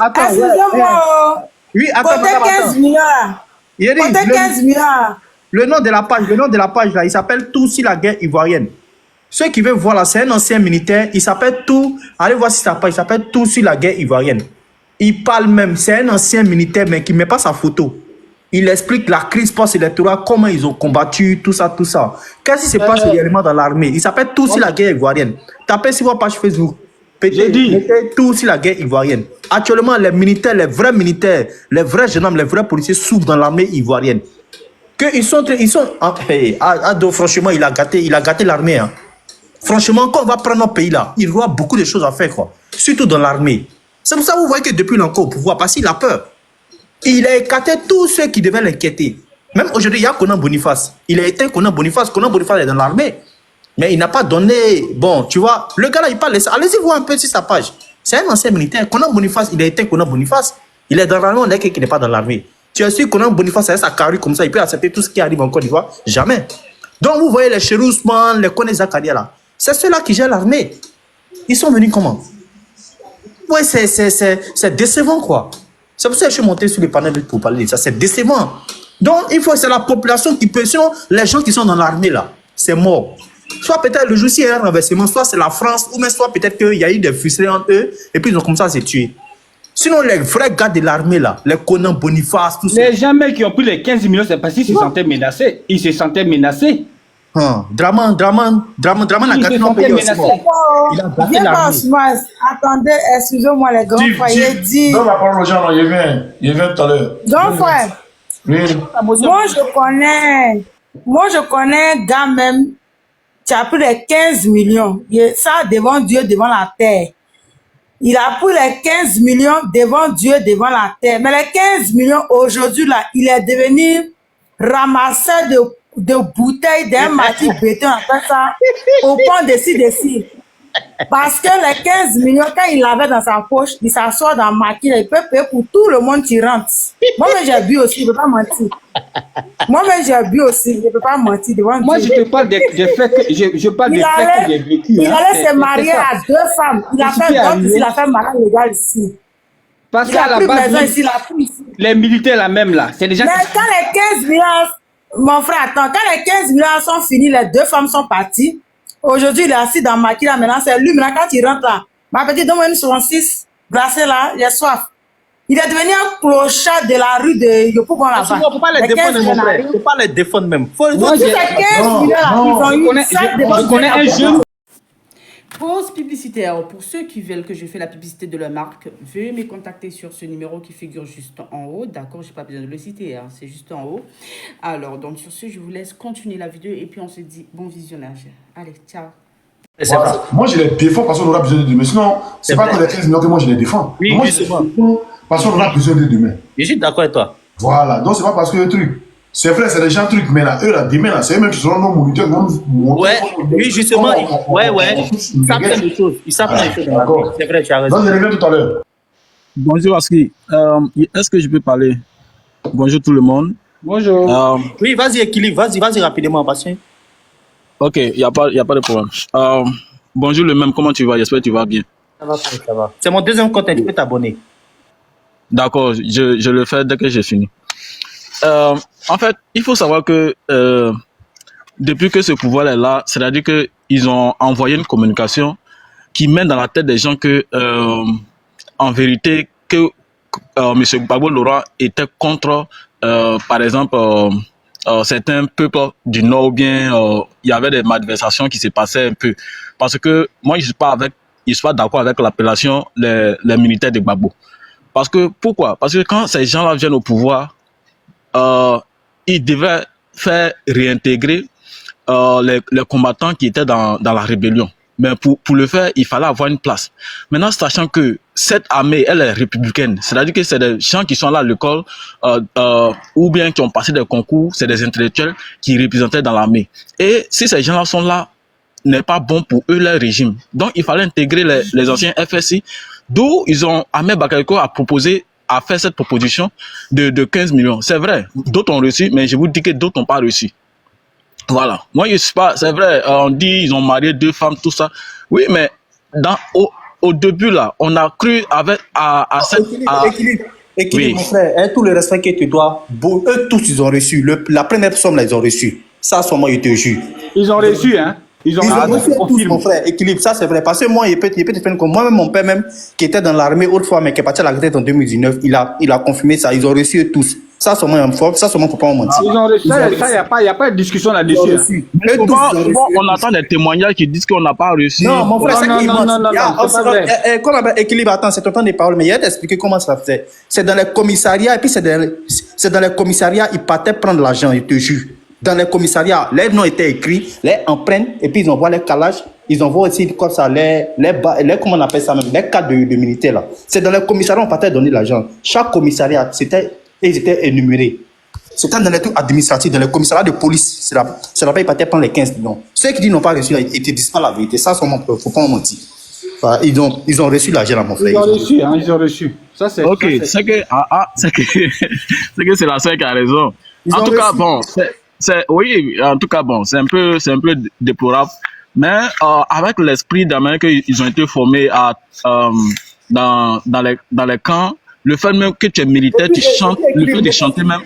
Attends, Excusez-moi. Oui, attends, Côté madame, 15 attends. millions là. Il a dit, Côté 15 millions là. le nom de la page là, il s'appelle Tout sur la guerre ivoirienne. Ceux qui veulent voir là, c'est un ancien militaire, il s'appelle Tout, allez voir si ça page, il s'appelle Tout sur la guerre ivoirienne. Il parle même, c'est un ancien militaire, mais qui ne met pas sa photo. Il explique la crise post-électorale, comment ils ont combattu, tout ça, tout ça. Qu'est-ce qui se passe réellement dans l'armée? Il s'appelle Tout sur la guerre ivoirienne. Tapez sur votre page Facebook. Mettez Tout sur la guerre ivoirienne. Actuellement, les militaires, les vrais jeunes hommes, les vrais policiers souffrent dans l'armée ivoirienne. Ils sont Ado, franchement, il a gâté l'armée. Hein. Franchement, quand on va prendre notre pays là, il y aura beaucoup de choses à faire, quoi. Surtout dans l'armée. C'est pour ça que vous voyez que depuis l'encore au pouvoir, parce qu'il a peur. Il a écarté tous ceux qui devaient l'inquiéter. Même aujourd'hui, il y a Conan Boniface. Il a éteint Conan Boniface. Conan Boniface est dans l'armée. Mais il n'a pas donné... Bon, tu vois, le gars là, il parle... Allez-y voir un peu sur sa page. C'est un ancien militaire. Conan Boniface, il a éteint Conan Boniface. Il est dans l'armée, on est quelqu'un qui n'est pas dans l'armée. Tu es sûr que Conan Boniface a sa carrure comme ça, il peut accepter tout ce qui arrive en Côte d'Ivoire? Jamais. Donc vous voyez les Cherousman, les Kone Zakaria là. C'est ceux-là qui gèrent l'armée. Ils sont venus comment? Ouais, c'est décevant, quoi. C'est pour ça que je suis monté sur les panels pour parler de ça. C'est décevant. Donc, il faut que c'est la population qui peut... Sinon, les gens qui sont dans l'armée, là, c'est mort. Soit peut-être le jour-ci, il y a un renversement, soit c'est la France, ou même soit peut-être qu'il y a eu des frustrés entre eux, et puis ils ont commencé à se tuer. Sinon, les vrais gars de l'armée, là, les Conan Boniface, tout ça... Les gens qui ont pris les 15 millions, c'est parce qu'ils se sentaient menacés. Ils se sentaient menacés. Draman a gâté notre pays aussi. Il a gâté l'armée. Attendez, excusez-moi les grands frères. Donne la parole aux gens, là, il vient tout à l'heure. Grand frère, Oui. moi je connais un gars même qui a pris les 15 millions. Ça devant Dieu, devant la terre. Il a pris les 15 millions devant Dieu, devant la terre. Mais les 15 millions aujourd'hui, là, il est devenu ramasseur de bouteilles d'un maquis béton, après ça, au pont d'ici. Parce que les 15 millions, quand il l'avait dans sa poche, il s'assoit dans le maquis, il peut payer pour tout le monde qui rentre. Moi-même, j'ai bu aussi, je ne peux pas mentir. Moi-même, j'ai bu aussi, je ne peux pas mentir devant Moi, Dieu. je te parle des faits que je parle des faits que j'ai vécu. Il allait se marier à 2 femmes. Il a fait mariage légal ici. Parce Il a qu'à la pris base, maison ici, il a pris ici. les militaires là même là, c'est des gens Mais qui... quand les 15 millions, mon frère, attends, quand les 15 millions sont finis, les 2 femmes sont parties. Aujourd'hui, il est assis dans le maquis là, maintenant, c'est lui, maintenant, quand il rentre là, ma petite, donne-moi une 66, glacée là, il a soif. Il est devenu un clochard de la rue de Yopougon là-bas. Il ne faut pas les défendre, mon frère. Il ne faut pas les défendre même. Moi, ces 15 millions là, ils ont eu ça Je connais un jeune. Pause publicitaire. Pour ceux qui veulent que je fasse la publicité de leur marque, veuillez me contacter sur ce numéro qui figure juste en haut. D'accord, je n'ai pas besoin de le citer, hein, c'est juste en haut. Alors, donc sur ce, je vous laisse continuer la vidéo et puis on se dit bon visionnage. Allez, ciao. Voilà. Moi, je les défends parce qu'on aura besoin de demain. Sinon, c'est pas que les 15 millions que moi je les défends. Oui, moi, justement. je les défends parce qu'on aura besoin de demain. Je suis d'accord avec toi. Voilà. Donc, c'est pas parce que le truc. C'est vrai, c'est des gens trucs, mais là, eux, là, demain, là, c'est eux-mêmes qui seront nos moniteurs. Ouais, oui, justement. Ouais. Ils savent plein de choses. Ils savent plein de choses. D'accord. C'est vrai, tu as raison. Donc, je reviens tout à l'heure. Bonjour Aski. Est-ce que je peux parler? Bonjour tout le monde. Bonjour. Oui, vas-y, équilibre. Vas-y rapidement, patient. Ok, il n'y a pas de problème. Bonjour le même, comment tu vas? J'espère que tu vas bien. Ça va. C'est mon deuxième compte, tu peux t'abonner. D'accord, je le fais dès que j'ai fini. En fait, il faut savoir que depuis que ce pouvoir est là, c'est-à-dire qu'ils ont envoyé une communication qui met dans la tête des gens que, en vérité, que M. Gbagbo Laurent était contre, par exemple, certains peuples du Nord, ou bien il y avait des malversations qui se passaient un peu. Parce que moi, je ne suis pas d'accord avec l'appellation les militaires de Gbagbo. Parce que, pourquoi? Parce que quand ces gens-là viennent au pouvoir, ils devaient faire réintégrer les combattants qui étaient dans la rébellion. Mais pour le faire, il fallait avoir une place. Maintenant, sachant que cette armée, elle est républicaine. C'est-à-dire que c'est des gens qui sont là à l'école ou bien qui ont passé des concours, c'est des intellectuels qui représentaient dans l'armée. Et si ces gens-là sont là, n'est pas bon pour eux, leur régime. Donc, il fallait intégrer les anciens FSI, d'où Ahmed Bakayoko a proposé, a fait cette proposition de 15 millions. C'est vrai, d'autres ont reçu, mais je vous dis que d'autres n'ont pas reçu. Voilà. Moi, je suis pas, c'est vrai, on dit ils ont marié 2 femmes, tout ça. Oui, mais au début, là, on a cru à cette... Équilibre, mon frère, tout le respect que tu dois, eux tous, ils ont reçu. La première somme, là, ils ont reçu. Ça, moi, je te jure. Ils ont reçu, hein. Ils ont reçu tous, mon frère. Équilibre, ça, c'est vrai. Parce que moi, il peut te faire comme moi-même, mon père, même, qui était dans l'armée autrefois, mais qui est parti à la retraite en 2019, il a confirmé ça. Ils ont reçu eux tous. Ça, c'est moi, faut pas en mentir. Ils ont reçu. Ça, il n'y a pas de discussion là-dessus. Mais souvent, on attend des témoignages qui disent qu'on n'a pas reçu. Non, mon frère, c'est qu'ils mentent. Qu'on appelle équilibre, attends, c'est ton temps de parole, mais il y a d'expliquer comment ça faisait. C'est dans les commissariats, et puis c'est dans les commissariats, ils partaient prendre l'argent, ils te jurent. Dans les commissariats, les noms étaient écrits, les empreintes, et puis ils envoient les calages, ils envoient aussi comme ça, les comment on appelle ça même, les cadres de militaires là. C'est dans les commissariats, on partait donner l'argent. Chaque commissariat, ils étaient énumérés. C'était dans les trucs administratifs, dans les commissariats de police. C'est là-bas, ils partaient prendre les 15 millions. Ceux qui disent n'ont pas reçu, ils ne te disent pas la vérité. Ça, il ne faut pas en mentir. Enfin, ils ont reçu l'argent là, mon frère. Ils ont reçu. Ça, c'est. Ok, c'est que c'est la seule qui a raison. En tout cas, bon, c'est un peu déplorable. Mais avec l'esprit d'Amérique qu'ils ont été formés dans les camps, le fait même que tu es militaire, tu chantes, le fait de chanter même.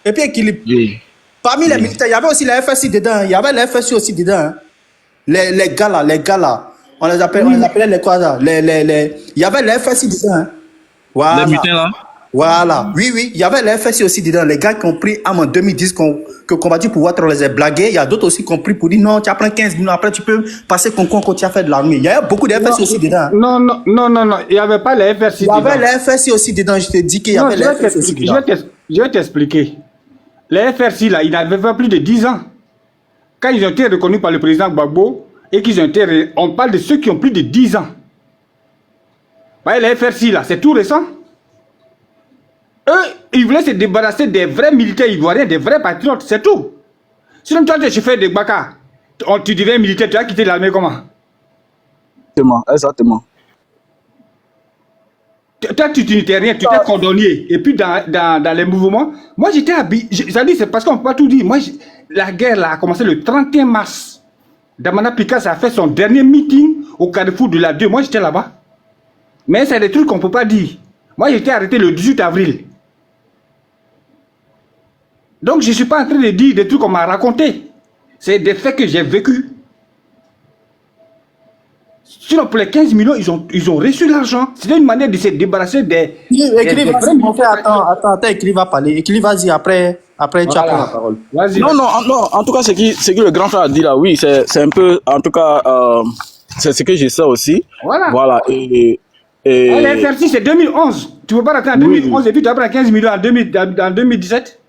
Et puis équilibre. Oui. Parmi les militaires, il y avait aussi les FSI dedans. Il y avait les FSI aussi dedans. Hein. Les gars là. On les appelait les quoi là? Il y avait les FSI dedans. Hein. Voilà. Les mutins là? Voilà. Oui. Il y avait les FSI aussi dedans. Les gars qui ont pris en 2010 que combattu pour voir, on les a blagués. Il y a d'autres aussi qui ont pris pour dire non, tu apprends 15 minutes, après tu peux passer concours quand tu as fait de l'armée. Il y a beaucoup de FSI aussi dedans. Non. Il n'y avait pas les FSI dedans. Il y avait les FSI aussi dedans. Je te dis qu'il y avait les FSI aussi dedans. Je vais t'expliquer. Les FSI là, ils n'avaient pas plus de 10 ans. Quand ils ont été reconnus par le président Gbagbo et qu'ils ont été... On parle de ceux qui ont plus de 10 ans. Vous voyez, les FSI là, c'est tout récent. Eux, ils voulaient se débarrasser des vrais militaires ivoiriens, des vrais patriotes, c'est tout. Sinon, toi, tu es chauffeur de Baka, tu deviens militaire, tu as quitté l'armée comment? Exactement. Toi, tu n'étais rien, tu étais cordonnier. Et puis, dans les mouvements, moi, j'étais habillé. C'est parce qu'on ne peut pas tout dire. Moi, la guerre là, a commencé le 31 mars. Damana Picasso a fait son dernier meeting au carrefour de la 2. Moi, j'étais là-bas. Mais c'est des trucs qu'on ne peut pas dire. Moi, j'étais arrêté le 18 avril. Donc, je ne suis pas en train de dire des trucs qu'on m'a raconté. C'est des faits que j'ai vécu. Sinon, pour les 15 millions, ils ont reçu l'argent. C'était une manière de se débarrasser des... Écris, mon frère, attends, Écris va parler. Écris, vas-y, après tu as la parole. Non, en tout cas, ce que le grand frère a dit là, oui, c'est un peu, en tout cas, c'est ce que je sais aussi. Voilà. Et l'exercice, c'est 2011. Tu ne peux pas rentrer en 2011 et puis tu apprends 15 millions en 2017.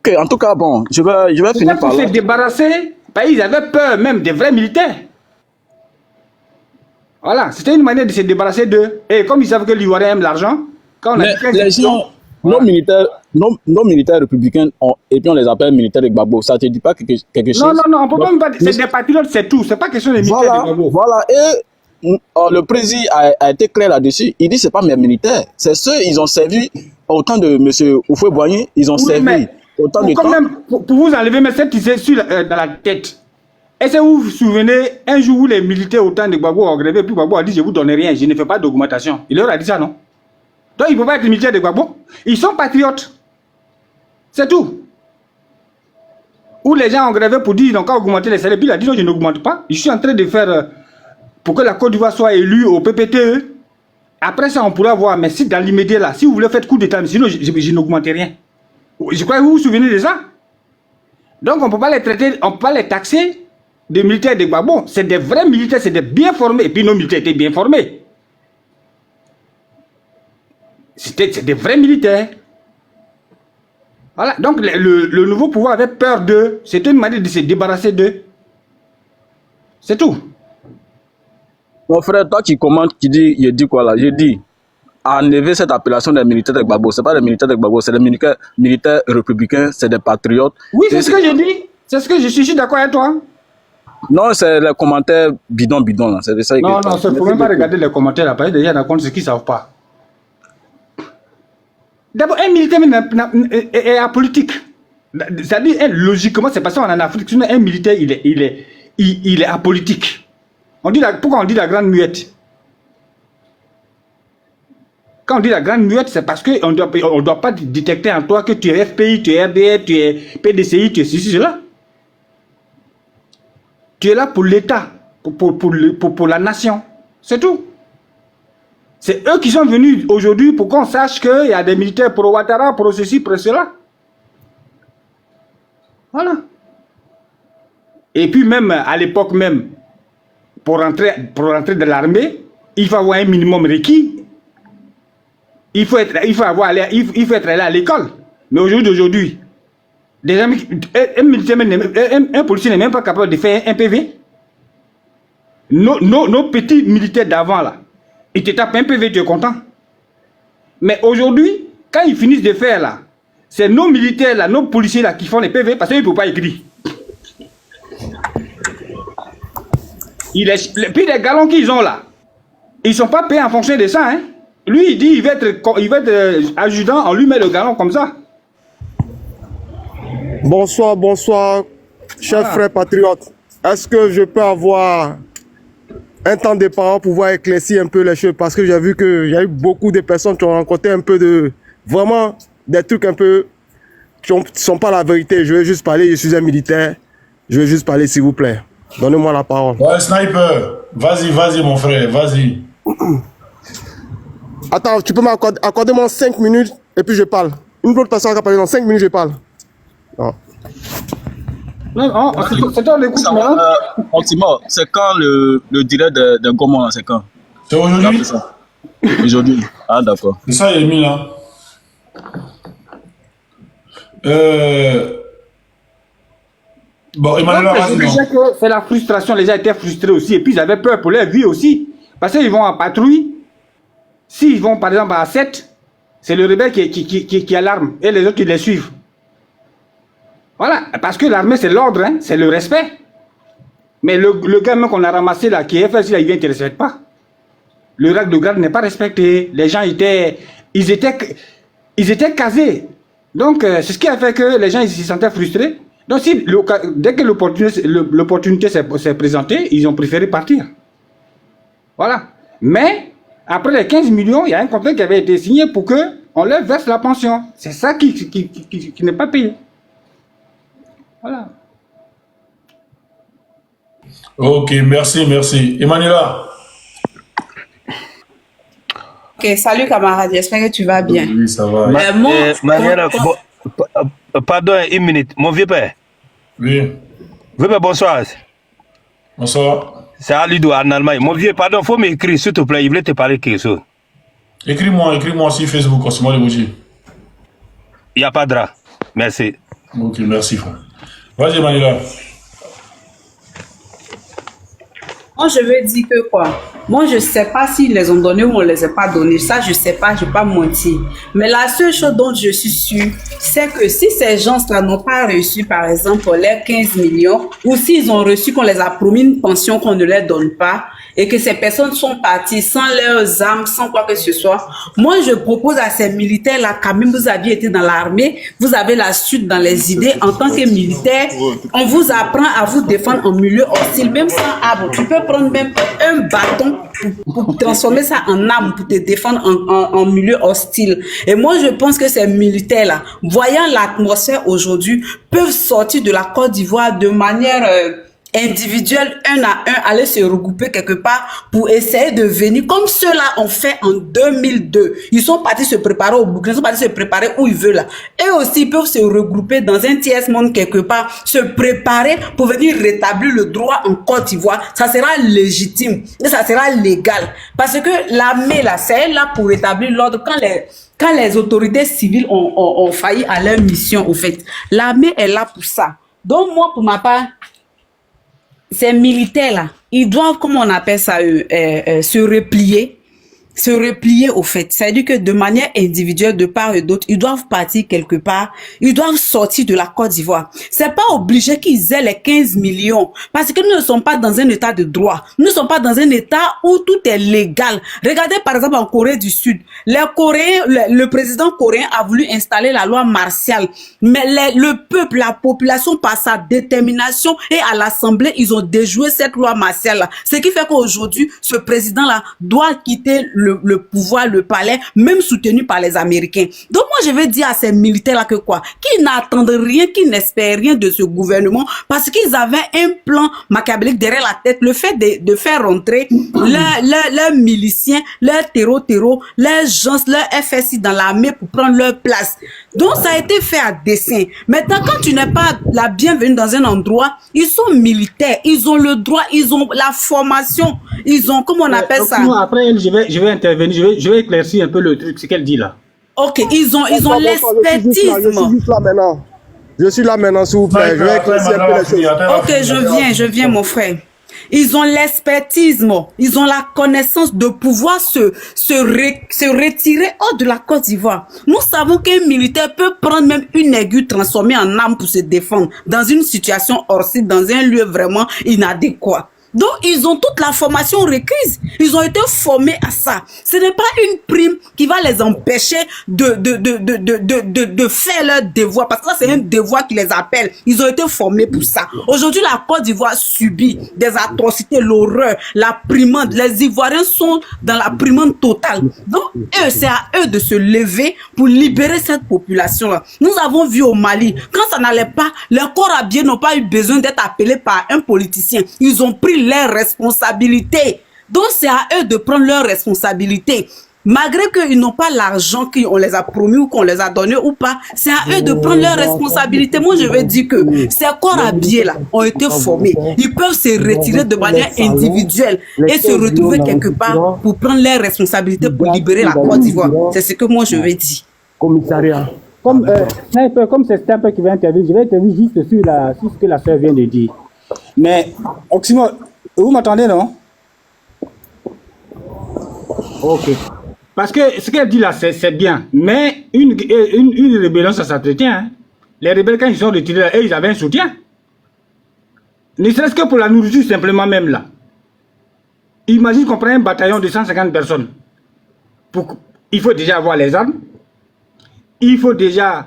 Ok, en tout cas, bon, je vais finir par là. Ils se débarrasser, ils avaient peur même des vrais militaires. Voilà, c'était une manière de se débarrasser d'eux. Et comme ils savent que l'Ivoirien aime l'argent, quand on a les gens, nos militaires républicains, et puis on les appelle militaires de Gbagbo, ça ne te dit pas quelque chose? Non, on ne peut pas me dire, c'est des patriotes, c'est tout. C'est pas question des militaires de Gbagbo. Voilà, et le président a été clair là-dessus. Il dit c'est pas mes militaires. C'est ceux, ils ont servi autant de M. Houphouët-Boigny, ils ont servi autant de temps. Même, pour vous enlever mes cette dans la tête. Est-ce que vous vous souvenez un jour où les militaires au temps de Gbagbo ont grévé, puis Gbagbo a dit je vous donne rien, je ne fais pas d'augmentation. Il leur a dit ça, non? Donc ils ne peuvent pas être militaires de Gbagbo. Ils sont patriotes. C'est tout. Où les gens ont grévé pour dire qu'ils n'ont qu'à augmenter les salaires, puis il a dit non, je n'augmente pas. Je suis en train de faire pour que la Côte d'Ivoire soit élue au PPTE. Après ça, on pourra voir. Mais si dans l'immédiat là, si vous voulez faire coup d'état, sinon je n'augmente rien. Je crois que vous vous souvenez de ça. Donc on ne peut pas les traiter, on ne peut pas les taxer des militaires de Gbagbo. C'est des vrais militaires, c'est des bien formés. Et puis nos militaires étaient bien formés. C'est des vrais militaires. Voilà. Donc le nouveau pouvoir avait peur d'eux. C'était une manière de se débarrasser d'eux. C'est tout. Mon frère, toi qui commente, il dit quoi là? J'ai dit, enlever cette appellation des militaires de Gbagbo. Ce n'est pas des militaires de Gbagbo, c'est des militaires républicains, c'est des patriotes. Oui, c'est ce que j'ai dit. C'est ce que je suis d'accord avec toi. Non, c'est les commentaires bidon là. C'est ça. Non, il ne faut même pas regarder les commentaires là, parce que déjà, dans ce qu'ils ne savent pas. D'abord, un militaire est apolitique. C'est-à-dire, logiquement, c'est parce qu'on est en Afrique. Sinon, un militaire, il est apolitique. Pourquoi on dit la grande muette? Quand on dit la grande muette, c'est parce qu'on ne doit pas détecter en toi que tu es FPI, tu es RDR, tu es PDCI, tu es ceci, cela. Tu es là pour l'État, pour la nation. C'est tout. C'est eux qui sont venus aujourd'hui pour qu'on sache qu'il y a des militaires pour Ouattara, pour ceci, pour cela. Voilà. Et puis même, à l'époque même, pour rentrer dans l'armée, il faut avoir un minimum requis. Il faut être allé à l'école. Mais aujourd'hui, un policier n'est même pas capable de faire un PV. Nos petits militaires d'avant là, ils te tapent un PV, tu es content. Mais aujourd'hui, quand ils finissent de faire là, c'est nos militaires là, nos policiers là qui font les PV parce qu'ils ne peuvent pas écrire. Puis les galons qu'ils ont là, ils ne sont pas payés en fonction de ça. Hein. Lui, il dit il va être adjudant, on lui met le galon comme ça. Bonsoir, chers frères patriotes. Est-ce que je peux avoir un temps de parole pour pouvoir éclaircir un peu les choses? Parce que j'ai vu qu'il y a eu beaucoup de personnes qui ont rencontré un peu de... Vraiment, des trucs un peu... qui ne sont pas la vérité. Je vais juste parler, je suis un militaire. Je vais juste parler, s'il vous plaît. Donnez-moi la parole. Ouais, Sniper. Vas-y, mon frère, vas-y. Attends, tu peux m'accorder 5 minutes et puis je parle. Une autre personne qui a parlé dans 5 minutes, je parle. Non, c'est toi l'écoute, c'est quand le direct de Gomon, c'est quand? C'est aujourd'hui. Aujourd'hui. Ah, d'accord. C'est ça, il est mis là. Bon, Emmanuel, c'est la frustration, les gens étaient frustrés aussi, et puis ils avaient peur pour leur vie aussi. Parce qu'ils vont en patrouille. S'ils vont par exemple à 7, c'est le rebelle qui a l'arme, et les autres qui les suivent. Voilà, parce que l'armée c'est l'ordre, hein, c'est le respect. Mais le gamin qu'on a ramassé là, qui est FSI, là, il vient, il ne te respecte pas. Le règle de garde n'est pas respecté. Les gens étaient casés. Donc c'est ce qui a fait que les gens ils se sentaient frustrés. Donc dès que l'opportunité s'est présentée, ils ont préféré partir. Voilà. Mais après les 15 millions, il y a un contrat qui avait été signé pour qu'on leur verse la pension. C'est ça qui n'est pas payé. Voilà. Ok, merci. Emmanuela. Ok, salut camarade, j'espère que tu vas bien. Oui, ça va. Pardon, une minute. Mon vieux père. Oui. Vieux père, bonsoir. Bonsoir. C'est Alidou en Allemagne. Mon vieux, pardon, faut m'écrire, s'il te plaît. Il voulait te parler quelque chose. Écris-moi sur Facebook, c'est moi le bouger. Il n'y a pas de drap. Merci. Ok, merci, frère. Vas-y, Manila. Moi, je veux dire que quoi? Moi, je ne sais pas s'ils les ont donnés ou on ne les a pas donnés. Ça, je ne sais pas, je ne vais pas mentir. Mais la seule chose dont je suis sûre, c'est que si ces gens-là n'ont pas reçu, par exemple, les 15 millions, ou s'ils ont reçu qu'on les a promis une pension qu'on ne leur donne pas, et que ces personnes sont parties sans leurs armes, sans quoi que ce soit, moi, je propose à ces militaires-là, quand même, vous aviez été dans l'armée, vous avez la suite dans les idées. En tant que militaire, on vous apprend à vous défendre en milieu hostile, même sans arbre. Tu peux prendre même un bâton pour transformer ça en arme, pour te défendre en milieu hostile. Et moi, je pense que ces militaires-là, voyant l'atmosphère aujourd'hui, peuvent sortir de la Côte d'Ivoire de manière individuelle, un à un, aller se regrouper quelque part pour essayer de venir comme ceux-là ont fait en 2002. Ils sont partis se préparer au Burkina, ils sont partis se préparer où ils veulent là. Et aussi, ils peuvent se regrouper dans un tiers monde quelque part, se préparer pour venir rétablir le droit en Côte d'Ivoire. Ça sera légitime et ça sera légal. Parce que l'armée là, c'est là pour rétablir l'ordre quand les autorités civiles ont failli à leur mission, au fait. L'armée est là pour ça. Donc moi, pour ma part, ces militaires-là, ils doivent, comment on appelle ça, se replier au fait. C'est-à-dire que de manière individuelle, de part et d'autre, ils doivent partir quelque part. Ils doivent sortir de la Côte d'Ivoire. C'est pas obligé qu'ils aient les 15 millions. Parce que nous ne sommes pas dans un état de droit. Nous ne sommes pas dans un état où tout est légal. Regardez par exemple en Corée du Sud. Les Coréens, le président coréen a voulu installer la loi martiale. Mais le peuple, la population, par sa détermination et à l'Assemblée, ils ont déjoué cette loi martiale-là. Ce qui fait qu'aujourd'hui, ce président-là doit quitter le pouvoir, le palais, même soutenu par les Américains. Donc moi, je vais dire à ces militaires-là que quoi? Qu'ils n'attendent rien, qu'ils n'espèrent rien de ce gouvernement parce qu'ils avaient un plan machiavélique derrière la tête. Le fait de faire rentrer leurs miliciens, leurs terreaux, leurs gens, leurs FSI dans l'armée pour prendre leur place. Donc ça a été fait à dessein. Maintenant, quand tu n'es pas la bienvenue dans un endroit, ils sont militaires, ils ont le droit, ils ont la formation, ils ont, comment on appelle ça? Après, je vais intervenir, je vais éclaircir un peu le truc, ce qu'elle dit là. Ok, ils ont l'expertise. Je suis là maintenant, s'il vous plaît. Je vais éclaircir un peu les choses. Ok, je viens, mon frère. Ils ont l'expertise, ils ont la connaissance de pouvoir se retirer hors de la Côte d'Ivoire. Nous savons qu'un militaire peut prendre même une aiguille transformée en arme pour se défendre dans une situation hors-site, dans un lieu vraiment inadéquat. Donc, ils ont toute la formation requise. Ils ont été formés à ça. Ce n'est pas une prime qui va les empêcher de faire leur devoir. Parce que ça, c'est un devoir qui les appelle. Ils ont été formés pour ça. Aujourd'hui, la Côte d'Ivoire subit des atrocités, l'horreur, la primande. Les Ivoiriens sont dans la primande totale. Donc, c'est à eux de se lever pour libérer cette population-là. Nous avons vu au Mali, quand ça n'allait pas, les corps habillés n'ont pas eu besoin d'être appelés par un politicien. Ils ont pris leurs responsabilités. Donc c'est à eux de prendre leurs responsabilités. Malgré qu'ils n'ont pas l'argent qu'on les a promis ou qu'on les a donné ou pas, c'est à eux de prendre leurs responsabilités. Moi, je veux dire que ces corps habillés là ont été formés. Ils peuvent se retirer de manière individuelle et se retrouver quelque part pour prendre leurs responsabilités pour libérer la Côte d'Ivoire. C'est ce que moi je veux dire. Commissariat. Comme c'est Stamper qui va intervenir, je vais intervenir juste sur ce que la sœur vient de dire. Mais, Oxymore, vous m'entendez, non? Ok. Parce que ce qu'elle dit là, c'est bien. Mais une rébellion, ça s'entretient. Hein. Les rebelles, quand ils sont retirés, ils avaient un soutien. Ne serait-ce que pour la nourriture, simplement même là. Imagine qu'on prend un bataillon de 150 personnes. Il faut déjà avoir les armes. Il faut déjà...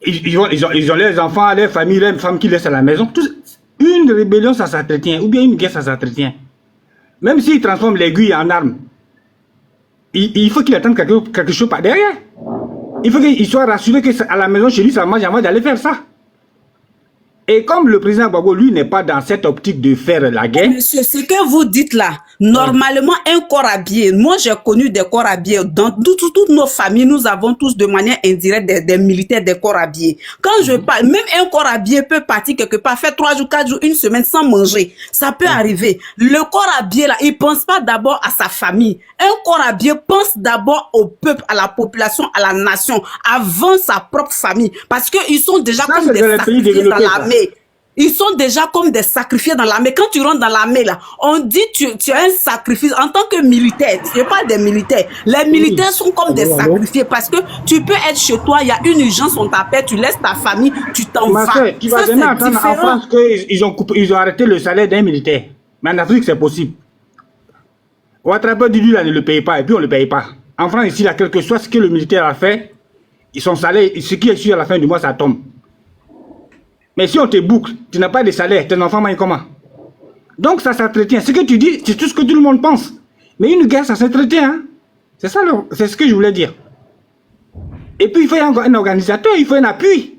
Ils ont leurs enfants, leurs familles, leurs femmes qui laissent à la maison. Une rébellion, ça s'entretient. Ou bien une guerre, ça s'entretient. Même s'ils transforment l'aiguille en arme, il faut qu'il attende quelque chose par derrière. Il faut qu'il soit rassuré qu'à la maison, chez lui, ça marche avant d'aller faire ça. Et comme le président Gbagbo, lui, n'est pas dans cette optique de faire la guerre... Monsieur, ce que vous dites là, normalement, un corps habillé, moi j'ai connu des corps habillés, dans toutes nos familles, nous avons tous de manière indirecte des militaires, des corps habillés. Quand je parle, même un corps habillé peut partir quelque part, faire 3 jours, 4 jours, une semaine sans manger. Ça peut arriver. Le corps habillé là, il pense pas d'abord à sa famille. Un corps habillé pense d'abord au peuple, à la population, à la nation, avant sa propre famille. Parce qu'ils sont déjà ça, comme des sacrifiés dans l'armée. Ils sont déjà comme des sacrifiés dans l'armée. Quand tu rentres dans l'armée, là, on dit tu as un sacrifice en tant que militaire. Je parle des militaires. Les militaires sont comme des sacrifiés parce que tu peux être chez toi, il y a une urgence, on t'appelle, tu laisses ta famille, tu t'en vas. Tu vas jamais entendre en France qu'ils ont arrêté le salaire d'un militaire. Mais en Afrique, c'est possible. Ouattara Doudou, là, ne le paye pas et puis on ne le paye pas. En France, ici, là, quel que soit ce que le militaire a fait, son salaire, ce qui est sûr à la fin du mois, ça tombe. Mais si on te boucle, tu n'as pas de salaire, tes enfants mangent comment? Donc ça s'entretient. Ce que tu dis, c'est tout ce que tout le monde pense. Mais une guerre, ça s'entretient. Hein? C'est ça, c'est ce que je voulais dire. Et puis il faut un organisateur, il faut un appui.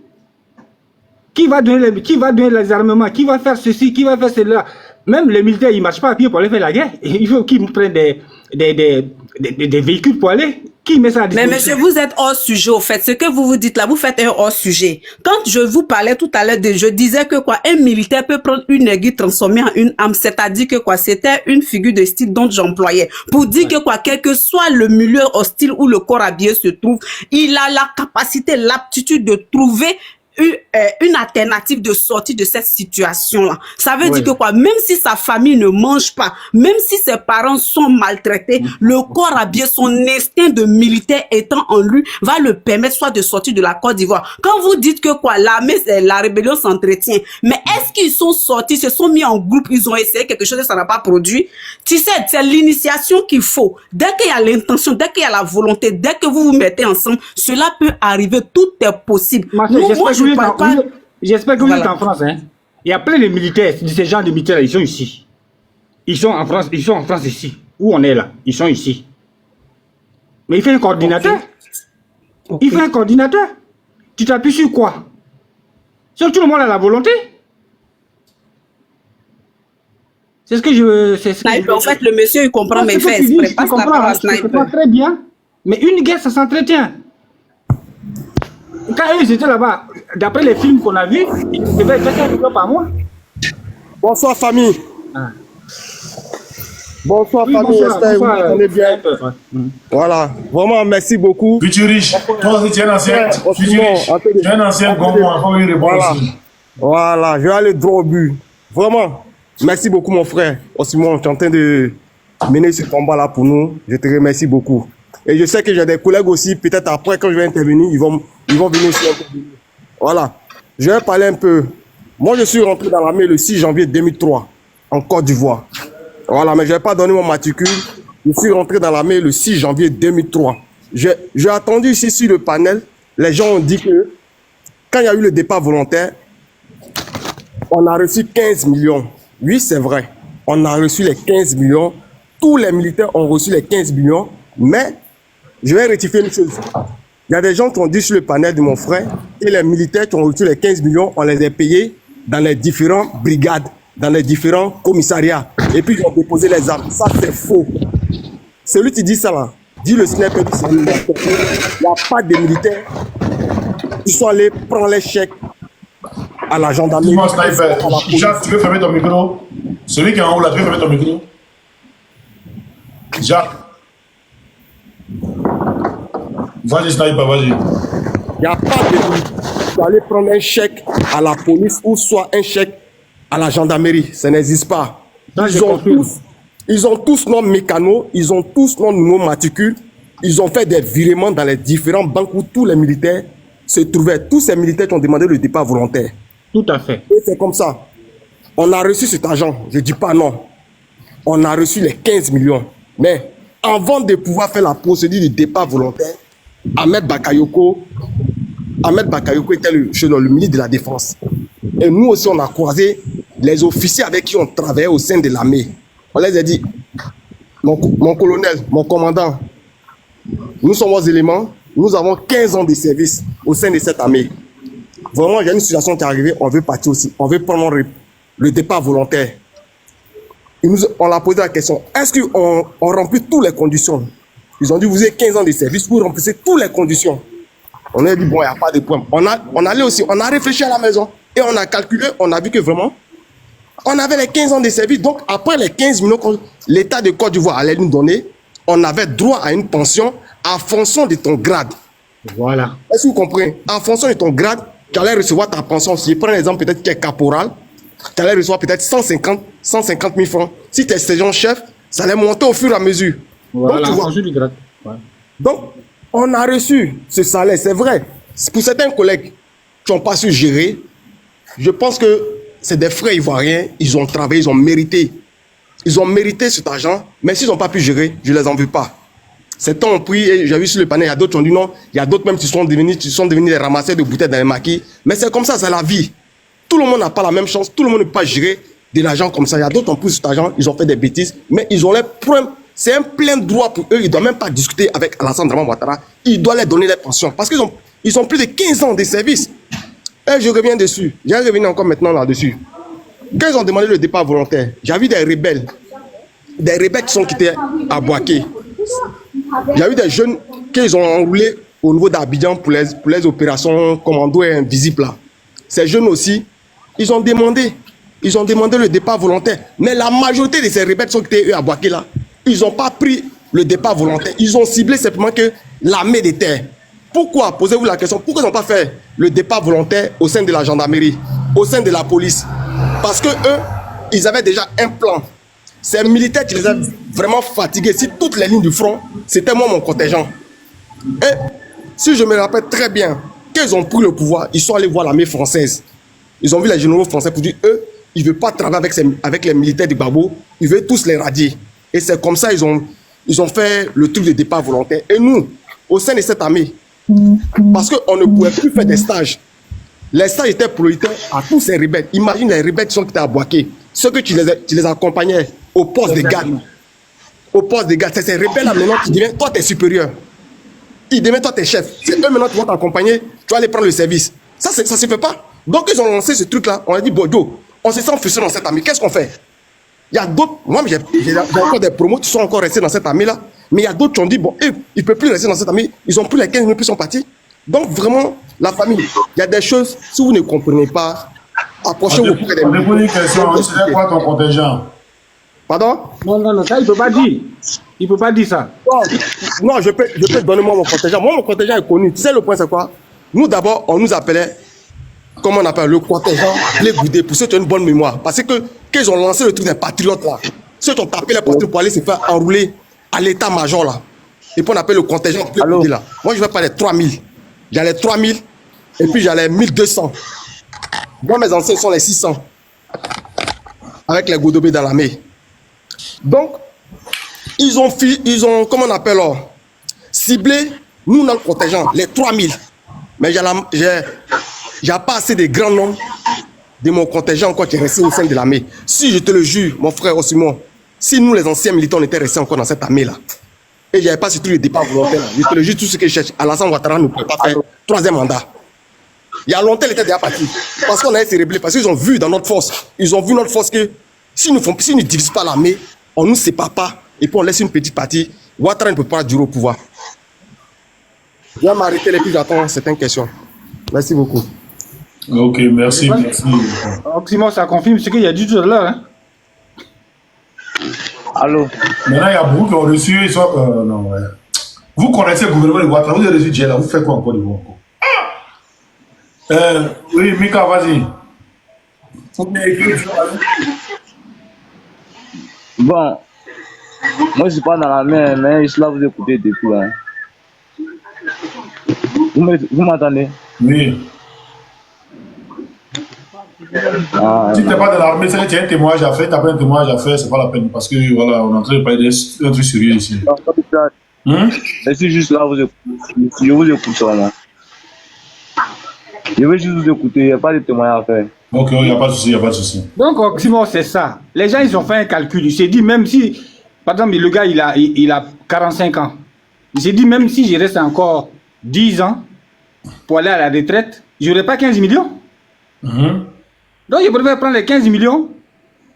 Qui va donner les armements, qui va faire ceci, qui va faire cela. Même les militaires, ils ne marchent pas à pied pour aller faire la guerre. Il faut qu'ils prennent des véhicules pour aller. Qui met ça à disposition? Mais monsieur, vous êtes hors sujet au fait. Ce que vous dites là, vous faites un hors sujet. Quand je vous parlais tout à l'heure, je disais que quoi, un militaire peut prendre une aiguille transformée en une arme. C'est-à-dire que quoi, c'était une figure de style dont j'employais. Pour dire que quoi, quel que soit le milieu hostile où le corps habillé se trouve, il a la capacité, l'aptitude de trouver une alternative de sortie de cette situation-là. Ça veut dire que quoi, même si sa famille ne mange pas, même si ses parents sont maltraités, le corps a bien son instinct de militaire étant en lui, va le permettre soit de sortir de la Côte d'Ivoire. Quand vous dites que quoi, l'armée, la rébellion s'entretient, mais est-ce qu'ils sont sortis, se sont mis en groupe, ils ont essayé quelque chose et ça n'a pas produit? Tu sais, c'est l'initiation qu'il faut. Dès qu'il y a l'intention, dès qu'il y a la volonté, dès que vous vous mettez ensemble, cela peut arriver, tout est possible. J'espère que vous êtes en France. Hein. Il y a plein de militaires, de ces gens de militaires, ils sont ici. Ils sont en France ici. Où on est là, ils sont ici. Mais il fait un coordinateur. Okay. Il fait un coordinateur. Tu t'appuies sur quoi? Sur tout le monde a la volonté. C'est ce que je... En fait, le monsieur, il comprend mes faits. Il comprend très bien. Mais une guerre, ça s'entretient. Quand ils étaient là-bas, d'après les films qu'on a vus, ils devaient être 1 million par mois. Bonsoir famille. Bonsoir famille, j'espère que vous m'entendez bien. Voilà, vraiment merci beaucoup. Futur riche, toi aussi tu es un ancien. Tu es un ancien comme moi, faut lui répondre aussi. Voilà, je vais aller droit au but. Vraiment, merci beaucoup mon frère. Osimo, tu es en train de mener ce combat-là pour nous. Je te remercie beaucoup. Et je sais que j'ai des collègues aussi, peut-être après quand je vais intervenir, ils vont venir aussi intervenir. Voilà. Je vais parler un peu. Moi, je suis rentré dans l'armée le 6 janvier 2003, en Côte d'Ivoire. Voilà, mais je ne vais pas donner mon matricule. Je suis rentré dans l'armée le 6 janvier 2003. J'ai attendu ici sur le panel. Les gens ont dit que quand il y a eu le départ volontaire, on a reçu 15 millions. Oui, c'est vrai. On a reçu les 15 millions. Tous les militaires ont reçu les 15 millions. Mais je vais rectifier une chose. Il y a des gens qui ont dit sur le panel de mon frère que les militaires qui ont reçu les 15 millions, on les a payés dans les différentes brigades, dans les différents commissariats. Et puis ils ont déposé les armes. Ça, c'est faux. Celui qui dit ça, là, dit le sniper, il n'y a pas de militaires qui sont allés prendre les chèques à la gendarmerie. Dis-moi, sniper, Jacques, tu veux fermer ton micro? Celui qui est en haut là, tu veux fermer ton micro? Jacques. Vas-y, sniper, vas-y. Il n'y a pas de militaires qui sont allés prendre un chèque à la police ou soit un chèque à la gendarmerie. Ça n'existe pas. Ils ont tous nos mécanos, ils ont tous nos numéros matricules, ils ont fait des virements dans les différentes banques où tous les militaires se trouvaient. Tous ces militaires qui ont demandé le départ volontaire. Tout à fait. Et c'est comme ça. On a reçu cet argent. Je ne dis pas non. On a reçu les 15 millions. Mais avant de pouvoir faire la procédure du départ volontaire, Ahmed Bakayoko était le ministre de la Défense. Et nous aussi, on a croisé les officiers avec qui on travaillait au sein de l'armée. On les a dit, mon colonel, mon commandant, nous sommes aux éléments, nous avons 15 ans de service au sein de cette armée. Vraiment, il y a une situation qui est arrivée, on veut partir aussi, on veut prendre le départ volontaire. On l'a posé la question, est-ce qu'on remplit toutes les conditions? Ils ont dit, vous avez 15 ans de service, vous remplissez toutes les conditions. On a dit, bon, il n'y a pas de problème. On allait aussi, on a réfléchi à la maison et on a calculé, on a vu que vraiment, on avait les 15 ans de service. Donc, après les 15 millions que l'État de Côte d'Ivoire allait nous donner, on avait droit à une pension en fonction de ton grade. Voilà. Est-ce que vous comprenez? En fonction de ton grade, tu allais recevoir ta pension. Si je prends l'exemple peut-être qui est caporal, tu allais recevoir peut-être 150 000 francs. Si tu es sergent-chef, ça allait monter au fur et à mesure. Voilà, donc, tu vois. du grade. Ouais. Donc, on a reçu ce salaire, c'est vrai. Pour certains collègues qui n'ont pas su gérer, je pense que c'est des frères ivoiriens, ils ont travaillé, ils ont mérité. Ils ont mérité cet argent, mais s'ils n'ont pas pu gérer, je ne les en veux pas. Certains ont pris, et j'ai vu sur le panel, il y a d'autres qui ont dit non, il y a d'autres même qui sont devenus des ramasseurs de bouteilles dans les maquis. Mais c'est comme ça, c'est la vie. Tout le monde n'a pas la même chance, tout le monde ne peut pas gérer de l'argent comme ça. Il y a d'autres qui ont pris cet argent, ils ont fait des bêtises, mais ils ont les problèmes. C'est un plein droit pour eux, ils ne doivent même pas discuter avec Alassane Draman Ouattara. Ils doivent leur donner les pensions parce qu'ils ont plus de 15 ans de service. Et je reviens dessus, je vais revenir encore maintenant là-dessus. Quand ils ont demandé le départ volontaire, j'ai vu des rebelles qui sont quittés à Boaké. J'ai vu des jeunes qu'ils ont enroulés au niveau d'Abidjan pour les opérations commando et invisibles là. Ces jeunes aussi, ils ont demandé le départ volontaire. Mais la majorité de ces rebelles qui sont quittés à Boaké là, ils n'ont pas pris le départ volontaire. Ils ont ciblé simplement que l'armée de terre. Pourquoi, posez-vous la question, pourquoi ils n'ont pas fait le départ volontaire au sein de la gendarmerie, au sein de la police? Parce que eux, ils avaient déjà un plan. Ces militaires qui les avaient vraiment fatigués. Si toutes les lignes du front, c'était moi mon contingent. Et si je me rappelle très bien, quand ils ont pris le pouvoir, ils sont allés voir l'armée française. Ils ont vu les généraux français pour dire, eux, ils ne veulent pas travailler avec les militaires du Gbagbo, ils veulent tous les radier. Et c'est comme ça ils ont fait le truc de départ volontaire. Et nous, au sein de cette armée, parce qu'on ne pouvait plus faire des stages. Les stages étaient prioritaires à tous ces rebelles. Imagine les rebelles qui étaient à Boaké. Ceux que tu les accompagnais au poste de garde. Au poste de garde. C'est ces rebelles-là maintenant qui deviennent, toi, tu es supérieur. Ils deviennent, toi, tu es chef. C'est eux maintenant qui vont t'accompagner. Tu vas aller prendre le service. Ça ne se fait pas. Donc, ils ont lancé ce truc-là. On a dit, Bodo, on se sent frustré dans cette armée. Qu'est-ce qu'on fait? Il y a d'autres. Moi, j'ai encore des promos qui sont encore restés dans cette armée-là. Mais il y a d'autres qui ont dit, bon, ils ne peuvent plus rester dans cette armée. Ils ont pris les 15 minutes, puis ils sont partis. Donc, vraiment, la famille, il y a des choses, si vous ne comprenez pas, approchez-vous auprès des militaires. On te pose une question, c'est quoi ton contingent? Pardon? Non, ça, il ne peut pas dire. Il ne peut pas dire ça. Non, je peux donner moi mon contingent. Moi, mon contingent est connu. Tu sais, le point, c'est quoi? Nous, d'abord, on nous appelait, comment on appelle, le contingent, les goudés, pour ceux qui ont une bonne mémoire. Parce que, quand ils ont lancé le truc des patriotes, là, ceux qui ont tapé les patriotes pour aller se faire enrouler à l'état-major, là. Et puis, on appelle le contingent, les goudés, là. Moi, je vais pas les 3000. J'allais 3000, et puis j'allais 1200. Moi, mes anciens sont les 600. Avec les Godobé dans l'armée. Donc, ils ont, comment on appelle, ciblé, nous, notre contingent, les 3000. Mais j'ai pas assez de grands noms de mon contingent encore qui est resté au sein de l'armée. Si je te le jure, mon frère Osimon, si nous, les anciens militants, on était restés encore dans cette armée-là, et j'avais pas surtout le départ volontaire, je te le jure, tout ce que je cherche, Alassane Ouattara ne pouvait pas faire 3e mandat. Il y a longtemps, il était déjà parti. Parce qu'on a été rebellés, parce qu'ils ont vu dans notre force, ils ont vu notre force que si nous ne divisent pas l'armée, on ne nous sépare pas, et puis on laisse une petite partie, Ouattara ne peut pas durer au pouvoir. Je vais m'arrêter et puis j'attends certaines questions. Merci beaucoup. Ok, merci. Simon, ça confirme ce qu'il y a dit tout à l'heure. Hein? Allô? Maintenant, il y a beaucoup qui ont reçu. Non, ouais. Vous connaissez le gouvernement de Ouattara, vous avez reçu Djela, vous faites quoi encore de vous? Oui, Mika, vas-y. Bon, moi je ne suis pas dans la main, mais je suis là vous écouter depuis. Hein. Vous m'entendez? Oui. Ah, si tu n'es pas dans l'armée, c'est que tu as un témoignage à faire, tu n'as pas un témoignage à faire, c'est pas la peine. Parce que voilà, on est en train de parler d'un truc sérieux ici. Je suis juste là, vous écoutez. Je vous écoute seulement. Je veux juste vous écouter, il n'y a pas de témoignage à faire. Ok, il n'y a pas de souci, il n'y a pas de souci. Donc, Simon, c'est ça. Les gens, ils ont fait un calcul. Ils s'est dit, même si, par exemple, le gars, il a 45 ans. Il s'est dit, même si je reste encore 10 ans pour aller à la retraite, je n'aurai pas 15 millions. Donc, je préfère prendre les 15 millions.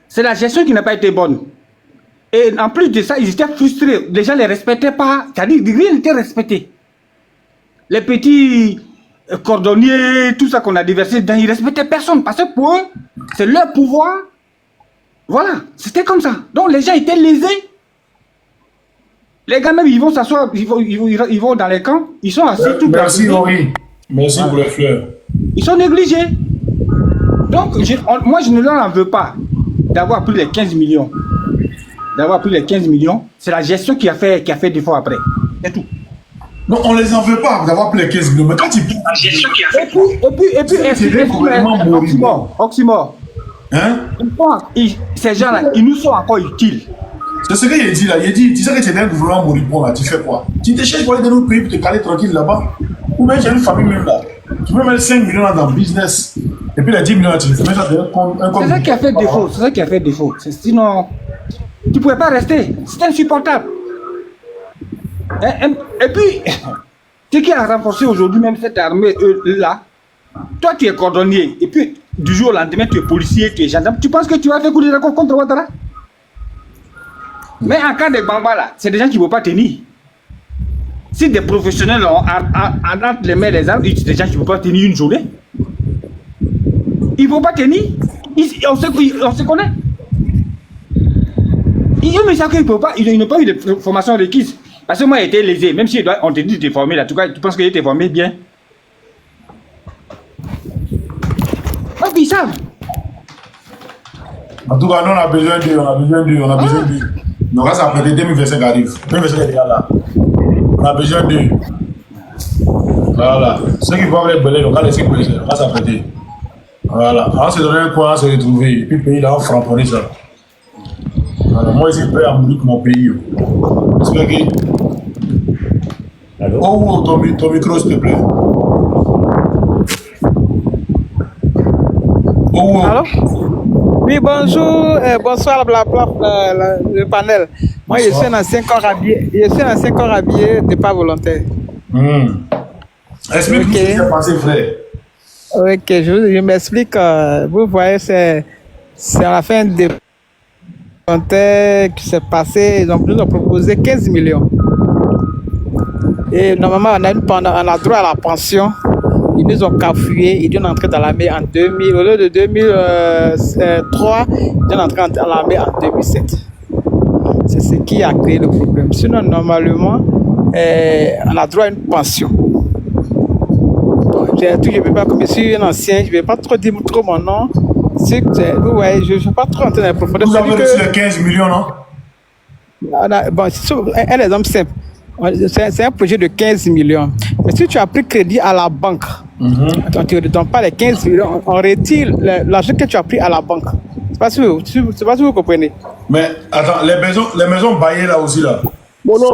C'est la gestion qui n'a pas été bonne. Et en plus de ça, ils étaient frustrés. Les gens ne les respectaient pas. C'est-à-dire, rien n'était respecté. Les petits cordonniers, tout ça qu'on a déversé dedans, ils ne respectaient personne. Parce que pour eux, c'est leur pouvoir. Voilà, c'était comme ça. Donc, les gens étaient lésés. Les gars, même, ils vont s'asseoir, ils vont dans les camps, ils sont assis tout. Merci, Henri. Merci pour les fleurs. Ils sont négligés. Donc, moi, je ne leur en veux pas d'avoir pris les 15 millions. D'avoir pris les 15 millions, c'est la gestion qui a fait défaut après. C'est tout. Non, on les en veut pas d'avoir pris les 15 millions. Mais quand ils prennent la gestion qui a fait défaut. Et puis, Oxymore. Hein? Ces gens-là, ils nous sont encore utiles. C'est ce qu'il dit là. Il dit, tu sais que tu es un gouvernement moribond là, tu fais quoi? Tu te cherches pour aller dans notre pays pour te caler tranquille là-bas? Ou bien tu as une famille même là. Tu peux mettre 5 millions dans le business. Et puis les 10 millions là, tu mets ça dans un compte. C'est ça qui a fait défaut. C'est ça qui a fait défaut. Sinon, tu ne pouvais pas rester. C'était insupportable. Et puis, ce qui a renforcé aujourd'hui même cette armée là, toi tu es cordonnier. Et puis, du jour au lendemain, tu es policier, tu es gendarme. Tu penses que tu vas faire coup de raccord contre Ouattara? Mais en cas de Bamba là, c'est des gens qui ne vont pas tenir. Si des professionnels ont entre les mains des armes, c'est des gens qui ne vont pas tenir une journée. Ils ne vont pas tenir. On se connaît. Ils ne savent qu'ils ne peuvent pas. Ils n'ont pas eu de formation requise. Parce que moi, il était lésé. Même si on te dit de te former, là, en tout cas, tu penses qu'il était formé bien? Oh, bizarre. En tout cas, nous, on a besoin d'eux, on a besoin d'eux, on a besoin d'eux. Donc, là, ça peut être 2025 qui arrive. 2025 est déjà là. On a besoin d'eux. Voilà. Ceux qui vont les belés, on va laisser belés. On va s'apprêter. Voilà. On se donner un coin, on se retrouver. Et puis, le pays, là, on framponner ça. Voilà. Moi, je suis prêt à mourir pour mon pays. J'espère que. Allô? Oh, ton micro, s'il te plaît. Oh. Allô? Oui, bonjour, bonsoir le panel. Moi, bonsoir. Je suis un ancien corps habillé de pas volontaire. Explique-nous ce qui s'est passé, frère. Ok, je m'explique. Vous voyez, c'est à la fin des volontaires qui s'est passé. Ils nous ont proposé 15 millions. Et normalement, on a droit à la pension. Ils nous ont cafouillé, ils donnent entrer dans l'armée en 2000, au lieu de 2003, ils donnent entrer dans l'armée en 2007. C'est ce qui a créé le problème. Sinon, normalement, on a droit à une pension. Bon, je ne vais pas, comme je suis un ancien, je ne vais pas trop dire trop mon nom. Vous voyez, je ne vais pas trop entrer dans les profondeurs. Vous avez reçu les 15 millions, non? Bon, c'est un exemple simple. C'est un projet de 15 millions. Mais si tu as pris crédit à la banque, on ne te redonne pas les 15 millions, on retire l'argent que tu as pris à la banque. C'est pas si vous comprenez. Mais attends, les maisons baillées là aussi là. Mono,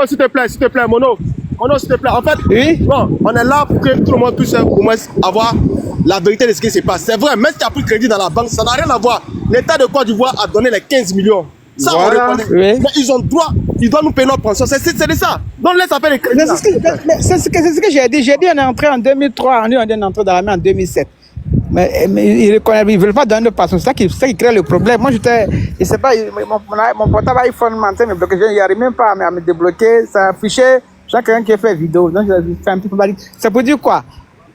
s'il te plaît, Mono, s'il te plaît. En fait, oui? Bon, on est là pour que tout le monde puisse au moins avoir la vérité de ce qui se passe. C'est vrai, même si tu as pris crédit dans la banque, ça n'a rien à voir. L'État de Côte d'Ivoire a donné les 15 millions. Ça, voilà, on reconnaît. Oui. Mais ils ont droit, ils doivent nous payer notre pension. C'est de ça. Donc, laisse appeler les crédits. C'est ce que j'ai dit. J'ai dit on est entré en 2003, on est entré dans la main en 2007. Mais ils ne veulent pas donner de pension. C'est ça qui crée le problème. Moi, je ne sais pas, mon portable iPhone m'entend me bloquer. Je n'y arrive même pas à me débloquer. Ça affichait chacun qui a fait vidéo. Donc, je fais un petit peu. C'est pour dire quoi?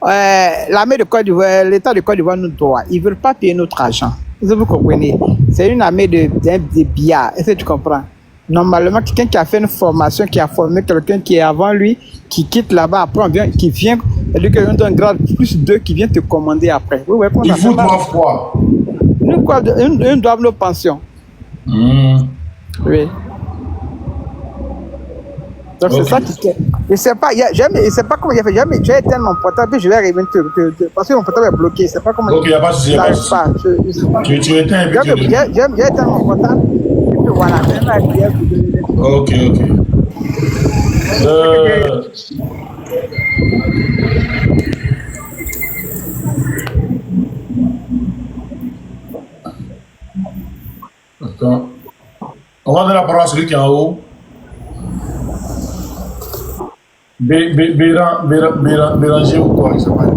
L'armée de Côte d'Ivoire, l'État de Côte d'Ivoire nous doit. Ils ne veulent pas payer notre argent. Vous comprenez? C'est une armée de billards. Est-ce que tu comprends? Normalement, quelqu'un qui a fait une formation, qui a formé quelqu'un qui est avant lui, qui quitte là-bas, après qui vient, c'est-à-dire qu'on donne un grade plus 2 qui vient te commander après. Oui, ils vous doivent quoi? Ils doivent nos pensions. Oui. Donc c'est ça qui fait. Je ne sais pas, comment il a fait. J'ai éteint mon portable, puis je vais arriver parce que mon portable est bloqué. Je ne sais pas comment. Ok, il n'y a pas de souci. Tu éteins un peu. J'ai éteint mon portable, et puis voilà. Ok. Attends. On va donner la parole à celui qui est en haut. Béranger ou quoi, il s'appelle.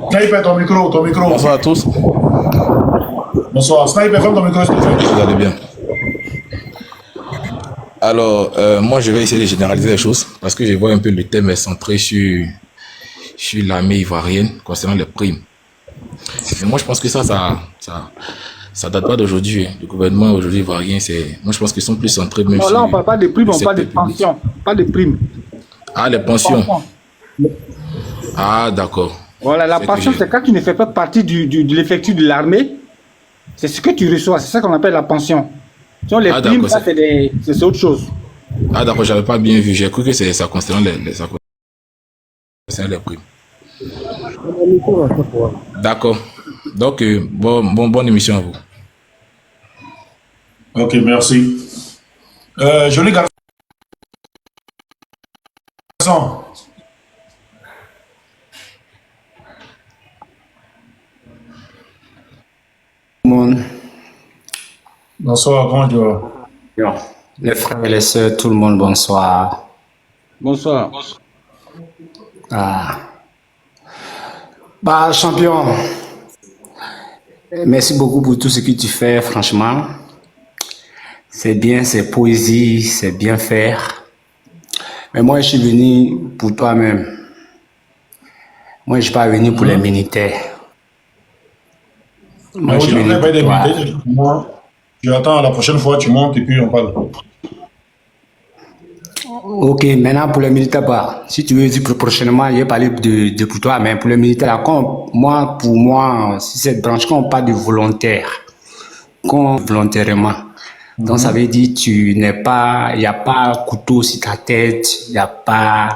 Sniper, ton micro. Bonsoir à tous. Bonsoir. Sniper, ferme ton micro, s'il te plaît. Vous allez bien. Alors, moi, je vais essayer de généraliser les choses parce que je vois un peu le thème est centré sur l'armée ivoirienne concernant les primes. Mais moi, je pense que ça date pas d'aujourd'hui. Le gouvernement aujourd'hui ivoirien, moi, je pense qu'ils sont plus centrés même sur... Non, là, on parle pas de primes, on parle de pensions. Pas de primes. Ah, les pensions. Ah, d'accord. Voilà, la pension, c'est quand tu ne fais pas partie de l'effectif de l'armée. C'est ce que tu reçois. C'est ça qu'on appelle la pension. Sinon, les primes, ça, c'est autre chose. Ah, d'accord, j'avais pas bien vu. J'ai cru que ça concernait les primes. D'accord. Donc, bonne émission à vous. Ok, merci. Joli garçon. Bonsoir, comment tu vas? Les frères et les sœurs, tout le monde, bonsoir. Bonsoir. Bah, champion, merci beaucoup pour tout ce que tu fais, franchement. C'est bien, c'est poésie, c'est bien faire. Mais moi, je suis venu pour toi-même. Moi, je ne suis pas venu pour les militaires. Moi, je suis venu pour toi. J'attends la prochaine fois, tu montes et puis on parle. Ok, maintenant pour les militaires, bah, si tu veux dire prochainement, je vais parler de pour toi, mais pour les militaires, là, pour moi, si cette branche, quand on parle de volontaire, volontairement, donc ça veut dire tu n'es pas, il n'y a pas couteau sur ta tête, il n'y a pas,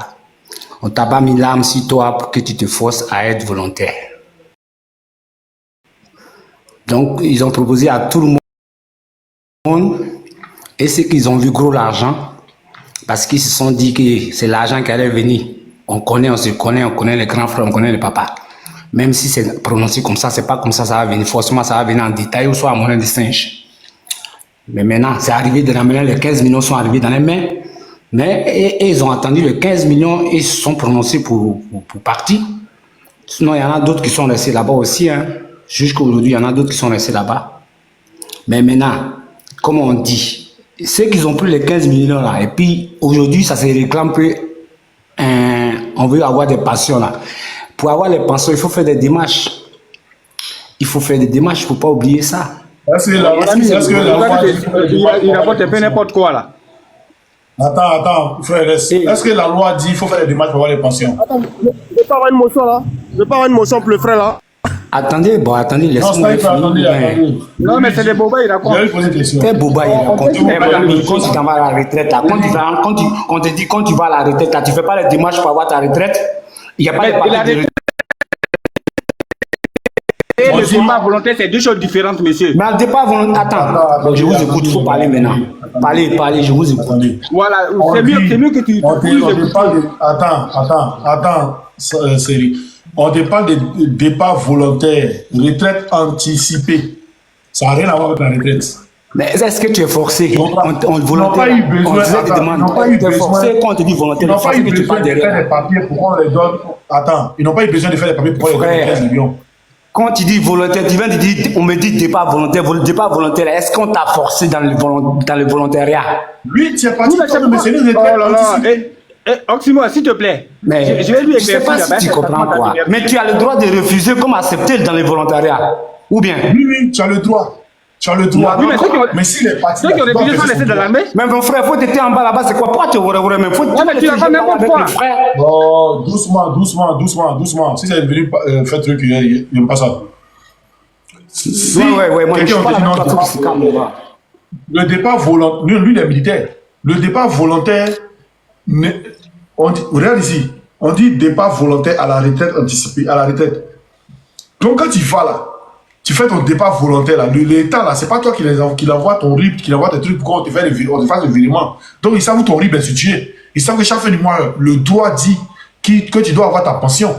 on t'a pas mis l'âme sur toi pour que tu te forces à être volontaire. Donc ils ont proposé à tout le monde, et c'est qu'ils ont vu gros l'argent, parce qu'ils se sont dit que c'est l'argent qui allait venir. On se connaît, on connaît les grands frères, on connaît les papas. Même si c'est prononcé comme ça, c'est pas comme ça va venir. Forcément, ça va venir en détail ou soit à monnaie de singe. Mais maintenant, c'est arrivé de la manière, les 15 millions sont arrivés dans les mains. Mais et ils ont attendu les 15 millions et ils se sont prononcés pour partir. Sinon, il y en a d'autres qui sont restés là-bas aussi. Hein. Jusqu'aujourd'hui, il y en a d'autres qui sont restés là-bas. Mais maintenant, comme on dit, ceux qui ont pris les 15 millions là, et puis aujourd'hui, ça se réclame que on veut avoir des pensions là. Pour avoir les pensions, il faut faire des démarches. Il faut faire des démarches, il ne faut pas oublier ça. Est-ce que il rapporte un peu n'importe quoi là. Attends, frère, est-ce que la loi dit qu'il faut faire des démarches pour avoir les pensions? Attends, je vais pas avoir une motion là. Je vais pas avoir une motion pour le frère là. Attendez, laissez-moi finir. Non, mais c'est des bobas, il raconte. C'est boba, il raconte. Quand tu t'en vas à la retraite, là, quand tu vas à la retraite, là, tu ne fais pas les démarches pour avoir ta retraite. Il n'y a pas de papier de retraite. Et le départ volontaire, c'est deux choses différentes, monsieur. Mais le départ volontaire, attends, je vous écoute, il faut parler maintenant. Parlez, je vous écoute. Voilà, c'est mieux que tu... Attends, Série. On te parle de départ volontaire, retraite anticipée. Ça n'a rien à voir avec la retraite. Mais est-ce que tu es forcé? On volontaire. On faisait des demandes. Tu es forcé quand on te dit volontaire. Ils n'ont pas eu besoin de faire des papiers pour qu'on les donne. Attends, ils n'ont pas eu besoin de faire des papiers pour qu'on les donne 15 millions. Quand tu dis volontaire, tu viens de dire, on me dit départ volontaire. Départ volontaire, est-ce qu'on t'a forcé dans le volontariat? Lui, tu es parti mais c'est une retraite anticipée. Oxymo, s'il te plaît. Mais je vais lui écrire. Je ne sais pas si tu comprends quoi. Mais tu as le droit de refuser comme accepter dans le volontariat. Ou bien? Oui, tu as le droit. Tu as le droit. Oui, mais s'il est parti. Ceux qui ont refusé sont laissés dans l'armée. Mais mon frère, faut t'être en bas là-bas, c'est quoi? Pourquoi tu aurais même faut. Mais tu n'as pas n'importe quoi. Oh, doucement. Si c'est venu faire truc, il n'aime pas ça. Ouais, moi je suis pas là. Le départ volontaire, lui il est militaire. Le départ volontaire, regarde ici, on dit départ volontaire à la retraite anticipée, à la retraite. Donc quand tu vas là, tu fais ton départ volontaire là, l'État là, c'est pas toi qui envoie ton RIB, qui envoie tes trucs pour qu'on te fasse le virement. Donc ils savent où ton RIB est situé. Ils savent que chaque fin du mois, le droit dit que tu dois avoir ta pension.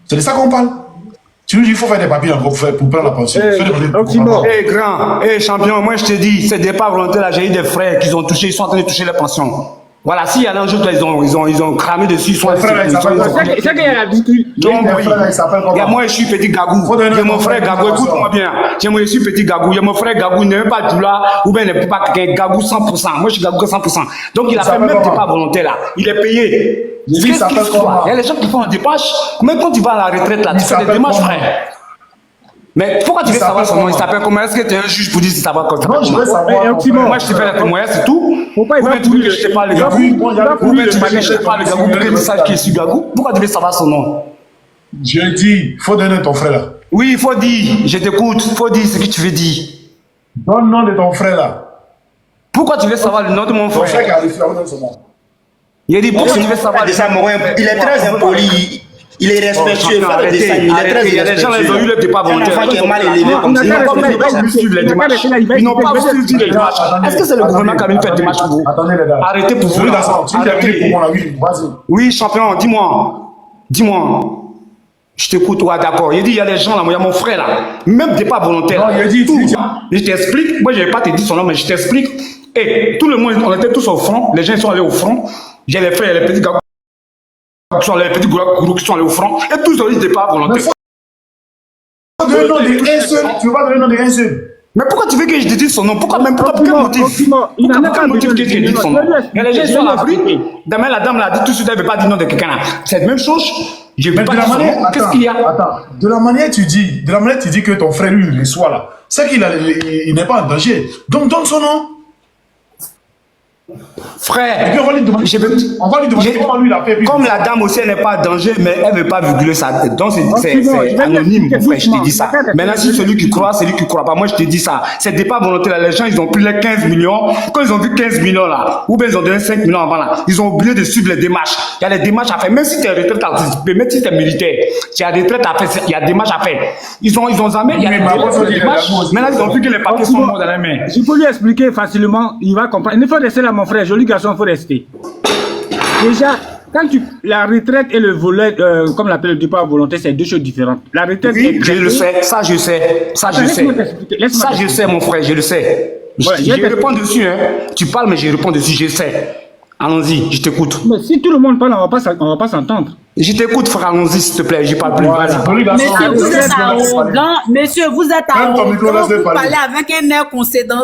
C'est de ça qu'on parle. Tu nous dis qu'il faut faire des papiers encore pour prendre la pension. Grand, champion, moi je te dis, ces départs volontaires là, j'ai eu des frères qui ont touché, ils sont en train de toucher les pensions. Voilà, s'il y en a un jour, ils ont cramé dessus, ils sont... C'est qu'il y a la discussion. Moi je suis petit Gagou, j'ai mon frère Gagou, écoute-moi bien. Je suis petit Gagou, j'ai mon frère Gagou, il n'est même pas Djoula, ou bien il n'est pas quelqu'un, Gagou 100%. Moi je suis Gagou 100%. Donc il a fait même départ volontaire là, il est payé. Il y a les gens qui font des démarches, même quand tu vas à la retraite là, tu fais des démarches, frère. Mais pourquoi tu veux savoir son nom? Il s'appelle comment? Est-ce que tu es un juge pour dire si ça va comme ça? Non, je veux savoir. Moi, je te fais la témoignage, c'est tout. Pourquoi tu veux que je te parle de Gagou? Pourquoi tu veux que je te parle de Gagou pour que tu saches qui est sur Gagou? Pourquoi tu veux savoir son nom? Je dis, il faut donner ton frère là. Oui, il faut dire. Je t'écoute. Il faut dire ce que tu veux dire. Donne le nom de ton frère là. Pourquoi tu veux savoir le nom de mon frère? Ton frère qui a réussi à donner son nom. Il a dit, pourquoi tu veux savoir le nom? Il est très impoli. Il est respectueux, il y a des gens qui ont eu le départ volontaire. Un enfant qui est mal élevé comme ça. Ils n'ont pas suivi les démarches. Ils n'ont pas suivi les démarches. Est-ce que c'est le gouvernement qui a venu faire des démarches pour vous? Arrêtez pour vous. Oui, champion, dis-moi. Je t'écoute, ouais, d'accord. Il dit, il y a des gens là, il y a mon frère là. Même départ volontaire. Non, il dit, je t'explique. Moi, je ne vais pas te dire son nom, mais je t'explique. Et tout le monde, on était tous au front. Les gens sont allés au front. J'ai les frères, les petits gars. Qui sont les petits gourous qui sont allés au front, et tous ont eu des départs volontaires. Tu vas donner le nom de un seul. Mais pourquoi tu veux que je te dise son nom? Pourquoi même? Quel motif? Quel motif que je te dise son nom? Mais les gens sont à l'abri. Demain, la dame l'a dit tout de suite, elle ne veut pas dire le nom de quelqu'un là. C'est la même chose. Je Mais veux de la pas manière, dire qu'est-ce attends, qu'il y a? attends, de la manière tu dis que ton frère lui il reçoit là, c'est qu'il il n'est pas en danger. Donc donne son nom. Frère, Et puis on va lui demander, comment lui il a fait. Comme la dame aussi, elle n'est pas en danger, mais elle ne veut pas virguler sa tête. Donc c'est anonyme, mon frère, je te dis ça. Maintenant, si celui qui croit, celui qui ne croit pas, moi je te dis ça. C'est pas volonté là. Les gens, ils ont pris les 15 millions. Quand ils ont vu 15 millions là, ou bien ils ont donné 5 millions avant là, ils ont oublié de suivre les démarches. Il y a les démarches à faire. Même si tu es retraite anticipée, même si tu es militaire, tu as des retraites à faire, il y a des démarches à faire. Ils ont jamais, il y a des démarches. Maintenant, ils ont vu que les papiers sont morts dans les mains. Je peux lui expliquer facilement, il va comprendre. Il faut rester là, mon frère, joli garçon, il faut rester. Déjà, quand la retraite et le volet, comme l'appelle le départ volontaire, c'est deux choses différentes. La retraite, oui, je le sais, ça je sais, ça je sais. Ça je sais, mon frère, je le sais. Ouais, je réponds dessus, hein. Tu parles, mais je réponds dessus, je sais. Allons-y, je t'écoute. Mais si tout le monde parle, on va pas s'entendre. Je t'écoute, frère, allons-y, s'il te plaît, je parle plus. Monsieur, vous êtes arrogant. Monsieur, vous êtes arrogant. Vous parlez avec un air concédant,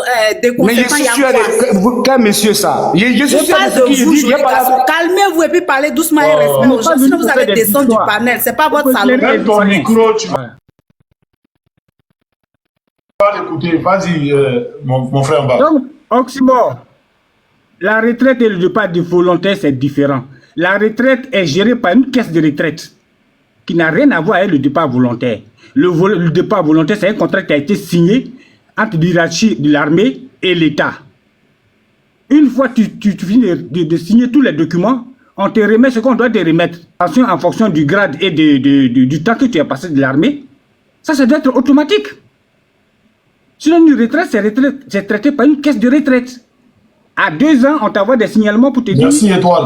mais je suis sûr, quel monsieur ça? Je suis sûr de ce qu'il dit. Calmez-vous et puis parlez doucement et respect aux gens. Sinon, vous allez descendre du panel. C'est pas votre salon. Mets ton micro, tu vas l'écouter. Vas-y, mon frère en bas. Donc, Oxymore, la retraite et le départ du volontaire, c'est différent. La retraite est gérée par une caisse de retraite qui n'a rien à voir avec le départ volontaire. Le départ volontaire, c'est un contrat qui a été signé entre l'hierarchie de l'armée et l'État. Une fois que tu finis de signer tous les documents, on te remet ce qu'on doit te remettre. En fonction du grade et du temps que tu as passé de l'armée, ça doit être automatique. Sinon, une retraite, c'est traité par une caisse de retraite. À 2 ans, on t'envoie des signalements pour te dire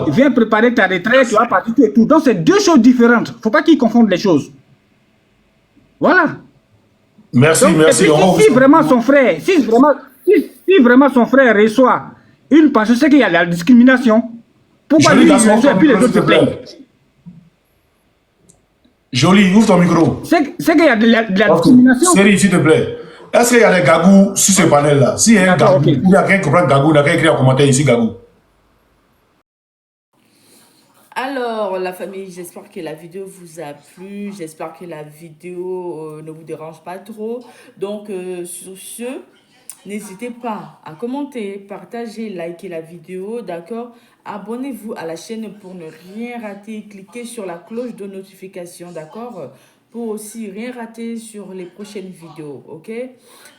viens préparer ta retraite, tu vas partir et tout. Donc, c'est deux choses différentes. Il ne faut pas qu'ils confondent les choses. Voilà. Merci, donc, merci. Et puis, si vraiment son frère, si vraiment son frère reçoit une pension, c'est qu'il y a la discrimination. Pourquoi lui, il reçoit et puis les autres se plaignent? Joli, ouvre ton micro. C'est qu'il y a de la discrimination. Série, s'il te plaît. Est-ce qu'il y a des gagous sur ce panel-là? S'il y a un gagou, ou il y a quelqu'un qui comprend gagou, il y a quelqu'un qui écrit en commentaire ici, gagou. Alors, la famille, j'espère que la vidéo vous a plu. J'espère que la vidéo ne vous dérange pas trop. Donc, sur ce, n'hésitez pas à commenter, partager, liker la vidéo, d'accord? Abonnez-vous à la chaîne pour ne rien rater. Cliquez sur la cloche de notification, d'accord? Pour aussi rien rater sur les prochaines vidéos, ok?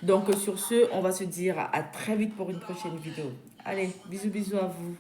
Donc, sur ce, on va se dire à très vite pour une prochaine vidéo. Allez, bisous, bisous à vous.